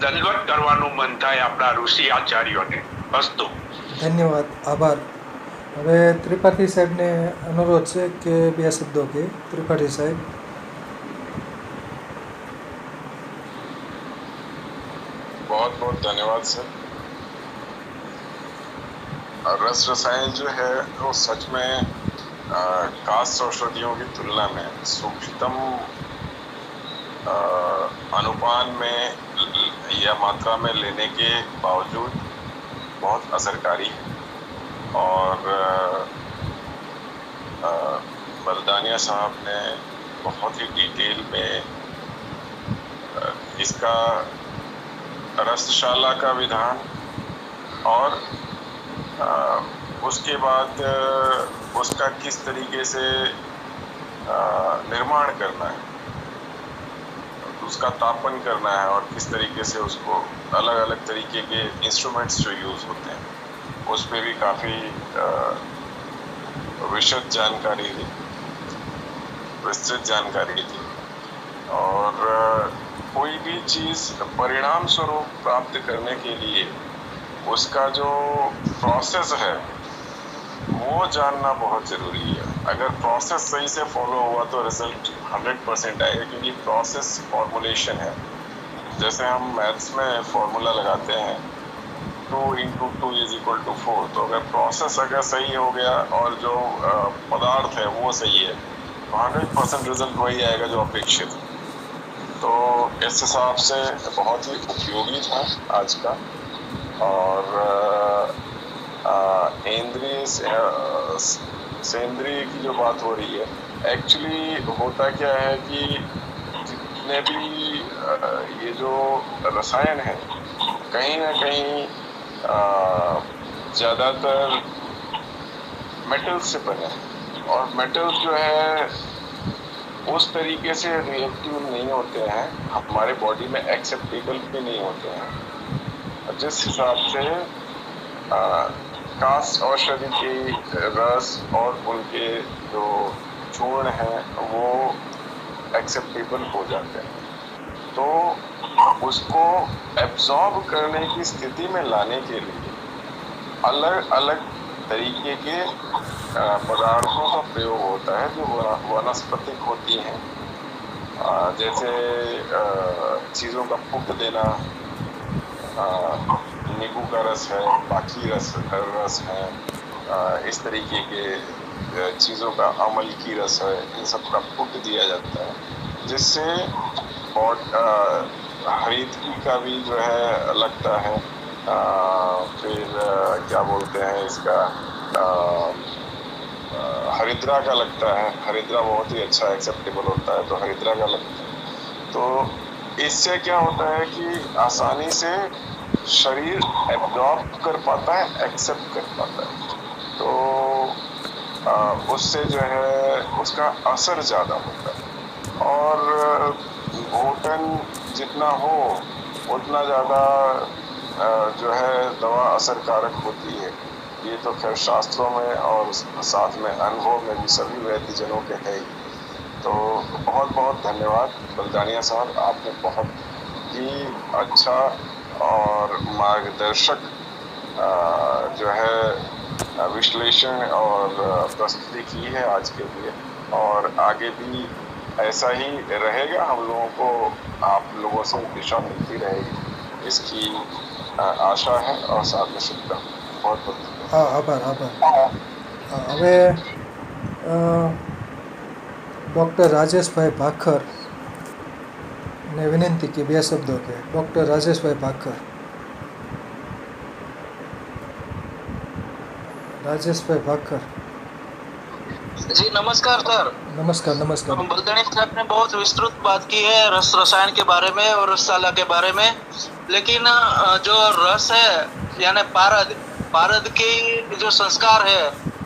દંડવત કરવાનું મન થાય આપણા ઋષિ આચાર્યોને. અસ્તુ. ધન્યવાદ, આભાર. હવે ત્રિપાઠી સાહેબને અનુરોધ છે કે 2 શબ્દો કહે. ત્રિપાઠી સાહેબ. बहुत बहुत धन्यवाद सर. रस रसायन जो है वो सच में कास्ट औषधियों की तुलना में सूक्ष्मतम अनुपान में या मात्रा में लेने के बावजूद बहुत असरकारी है. और बलदानिया साहब ने बहुत ही डिटेल में इसका रसशाला का विधान और उसके बाद उसका किस तरीके से निर्माण करना है, उसका तापन करना है और किस तरीके से उसको अलग अलग तरीके के इंस्ट्रूमेंट्स जो यूज़ होते हैं उस पर भी काफ़ी विशद जानकारी थी, विस्तृत जानकारी थी. और कोई भी चीज़ परिणाम स्वरूप प्राप्त करने के लिए उसका जो प्रोसेस है वो जानना बहुत ज़रूरी है. अगर प्रोसेस सही से फॉलो हुआ तो रिजल्ट 100% आएगा, क्योंकि प्रोसेस फॉर्मुलेशन है. जैसे हम मैथ्स में फॉर्मूला लगाते हैं 2 × 2 = 4, तो अगर प्रोसेस अगर सही हो गया और जो पदार्थ है वो सही है तो 100% रिजल्ट वही आएगा जो अपेक्षित है. तो इस हिसाब से बहुत ही उपयोगी था आज का. और सेंद्रिय की जो बात हो रही है, एक्चुअली होता क्या है कि जितने भी ये जो रसायन है कहीं ना कहीं ज़्यादातर मेटल्स से बने हैं, और मेटल्स जो है उस तरीके से रिएक्टिव नहीं होते हैं, हमारे बॉडी में एक्सेप्टेबल भी नहीं होते हैं. जिस हिसाब से कास्ट औषधि के रस और उनके जो चूर्ण हैं वो एक्सेप्टेबल हो जाते हैं, तो उसको एब्जॉर्ब करने की स्थिति में लाने के लिए अलग अलग तरीके के पदार्थों का प्रयोग होता है जो वनस्पतिक होती हैं. जैसे चीज़ों का पुट देना, नींबू का रस है, बाकी रस है, इस तरीके के चीज़ों का अमल की रस है, इन सब का पुट दिया जाता है, जिससे हरिद्री का भी जो है लगता है. फिर क्या बोलते हैं इसका, हरिद्रा का लगता है. हरिद्रा बहुत ही अच्छा एक्सेप्टेबल होता है, तो हरिद्रा का लगता है. तो इससे क्या होता है कि आसानी से शरीर एब्जॉर्ब कर पाता है, एक्सेप्ट कर पाता है, तो उससे जो है उसका असर ज़्यादा होता है। और घोटन जितना हो उतना ज़्यादा जो है दवा असरकारक होती है। ये तो खैर शास्त्रों में और साथ में अनुभव में भी सभी वैद्यजनों के है ही। तो बहुत बहुत धन्यवाद बलदानिया साहब, आपने बहुत ही अच्छा और मार्गदर्शक जो है विश्लेषण और प्रस्तुति की है आज के लिए, और आगे भी ऐसा ही रहेगा। हम लोगों को आप लोगों से दिशा मिलती रहेगी, इसकी आशा है और साथ में शुभकामनाएं। बहुत बहुत धन्यवाद। હા આભાર આભાર. હવે ડૉક્ટર રાજેશભાઈ ભાખર ને વિનંતી કે 2 શબ્દો કહે. ડૉક્ટર રાજેશભાઈ ભાખર. राजेशभाई भाखर. जी नमस्कार सर. नमस्कार नमस्कार. बलदानिया साहब ने बहुत विस्तृत बात की है रस रसायन के बारे में और रसशाला के बारे में, लेकिन जो रस है यानी पारद की जो संस्कार है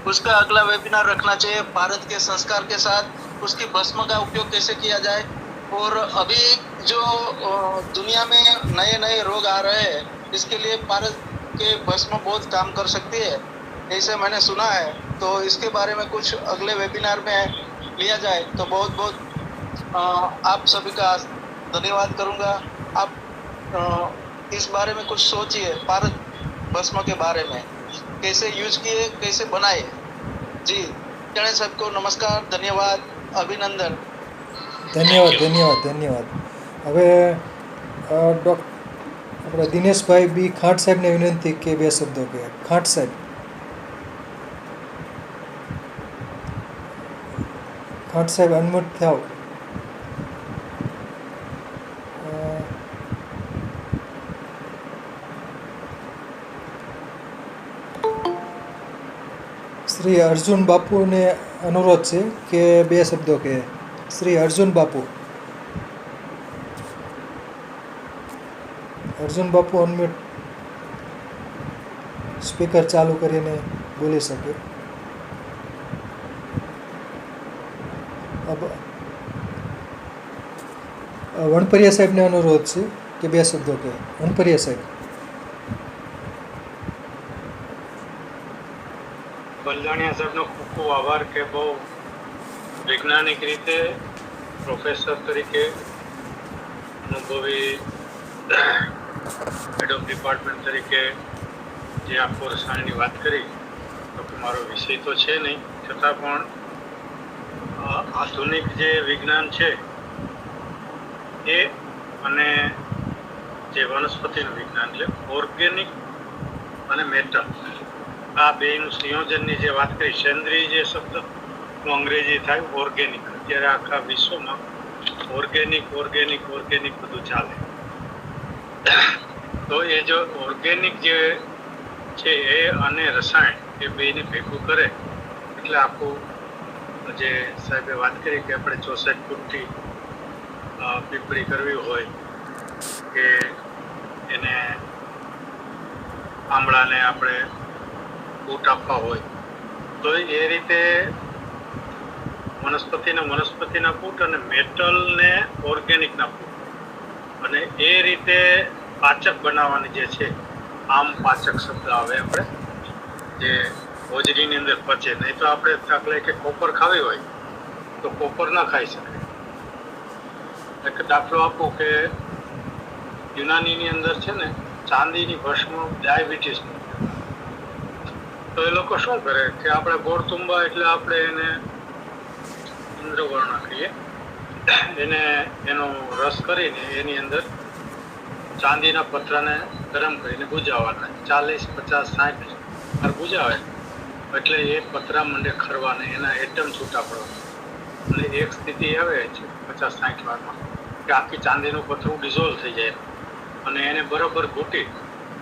उसका अगला वेबिनार रखना चाहिए. पारद के संस्कार के साथ उसकी भस्म का उपयोग कैसे किया जाए, और अभी जो दुनिया में नए नए रोग आ रहे हैं इसके लिए पारद के भस्म बहुत काम कर सकती है, ऐसे मैंने सुना है. तो इसके बारे में कुछ अगले वेबिनार में लिया जाए तो बहुत बहुत आप सभी का धन्यवाद करूंगा. आप इस बारे में कुछ सोचिए, पारद भस्म के बारे में कैसे यूज किए, कैसे बनाए. जी गणेश साहब को नमस्कार, धन्यवाद, अभिनंदन. ધન્યવાદ ધન્યવાદ ધન્યવાદ. હવે આપણે દિનેશભાઈ બી ખાંટ સાહેબને વિનંતી કે 2 શબ્દો કહે. ખાંટ સાહેબ. ખાંટ સાહેબ અનમ્યુટ થાવ. શ્રી અર્જુન બાપુને અનુરોધ છે કે 2 શબ્દો કહે. શ્રી અર્જુન બાપુ. અર્જુન બાપુ અનમ્યુટ સ્પીકર ચાલુ કરીને બોલી શકે. વણપરિયા સાહેબને અનુરોધ છે કે 2 શબ્દો કહે. વણપરિયા સાહેબ. બલદાણિયા સાહેબનો ખૂબ ખૂબ આભાર કે બહુ વૈજ્ઞાનિક રીતે પ્રોફેસર તરીકે અનુભવી હેડ ઓફ ડિપાર્ટમેન્ટ તરીકે જે આખો રસાયણની વાત કરી, તો કે મારો વિષય તો છે નહીં, છતાં પણ આધુનિક જે વિજ્ઞાન છે એ અને જે વનસ્પતિનું વિજ્ઞાન છે, ઓર્ગેનિક અને મેટલ, આ બેનું સંયોજનની જે વાત કરી, સેન્દ્રીય જે શબ્દનું અંગ્રેજી થાય ઓર્ગેનિક. અત્યારે આખા વિશ્વમાં ઓર્ગેનિક ઓર્ગેનિક ઓર્ગેનિક બધું ચાલે. તો એ જો ઓર્ગેનિક જે છે એ અને રસાયણ એ બેને ભેગું કરે એટલે આખું જે સાહેબે વાત કરી કે આપણે 64 ફૂટથી પીપળી કરવી હોય કે એને આંબળાને આપણે ફૂટ આપવા હોય તો એ રીતે વનસ્પતિના ફૂટ અને મેટલને ઓર્ગેનિકના ફૂટ, અને એ રીતે પાચક બનાવવાની જે છે, આમ પાચક શબ્દ આવે આપણે, જે હોજરીની અંદર પચે. નહીં તો આપણે દાખલા કે કોપર ખાવી હોય તો કોપર ના ખાઈ શકે. એક દાખલો આપું કે યુનાનીની અંદર છે ને ચાંદીની ભસ્મ ડાયાબિટીસનું, તો એ લોકો શું કરે કે આપણે ગોળતુંબા એટલે આપણે એને ઇન્દ્રવર્ણ કહીએ, એને એનો રસ કરીને એની અંદર ચાંદીના પતરાને ગરમ કરીને બુજાવવાના, 40, 50, 60 વાર બુજાવે એટલે એ પતરા મંડે ખરવાને, એના એટમ છૂટા પડવાના, અને એક સ્થિતિ આવે છે 50-60 વારમાં કે આખી ચાંદીનું પતરું ડિઝોલ્વ થઈ જાય, અને એને બરાબર ઘૂંટી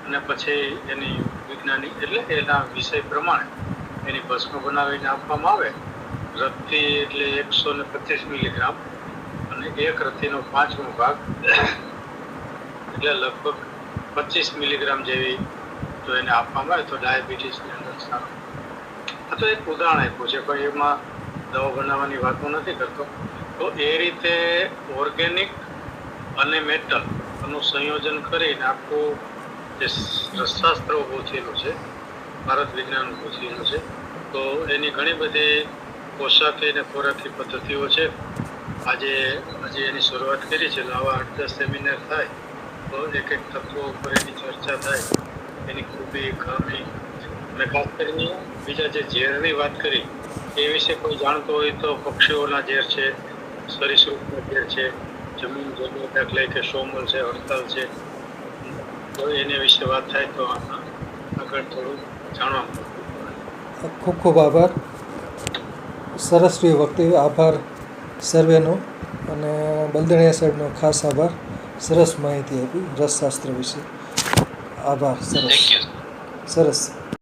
અને પછી એની વિજ્ઞાનિક એટલે એના વિષય પ્રમાણે એની ભસ્મ બનાવીને આપવામાં આવે. રત્તી એટલે 125 મિલીગ્રામ અને અને એક રસીનો 5મો ભાગ એટલે લગભગ 25 મિલીગ્રામ જેવી જો એને આપવામાં આવે તો ડાયાબિટીસની અંદર સારું. આ તો એક ઉદાહરણ આપ્યું છે, પણ એમાં દવા બનાવવાની વાતો નથી કરતો. તો એ રીતે ઓર્ગેનિક અને મેટલ નું સંયોજન કરીને આખું જે રસશાસ્ત્ર ઊભું થયેલું છે, ભારત વિજ્ઞાન ઊભું થયેલું છે, તો એની ઘણી બધી પોશાકી અને ખોરાકી પદ્ધતિઓ છે. આજે એની શરૂઆત કરી છે. આવા 8-10 સેમિનાર થાય તો એક તત્વો ઉપર એની ચર્ચા થાય, એની ખૂબી ખામી. અને ખાસ કરીને બીજા જે ઝેરની વાત કરી એ વિશે કોઈ જાણતો હોય તો પક્ષીઓના ઝેર છે, સરીસૃપના ઝેર છે, જમીન જમીન દાખલા કે સોમલ છે, હડતાલ છે, તો એની વિશે વાત થાય તો આગળ થોડું જાણવા મળે. ખૂબ ખૂબ આભાર. સરસ રહ્યું વક્તવ્ય. આભાર સર્વેનો અને બલદાણિયા સાહેબનો ખાસ આભાર. સરસ માહિતી આપી રસશાસ્ત્ર વિશે. આભાર. સરસ થેન્ક યુ. સરસ.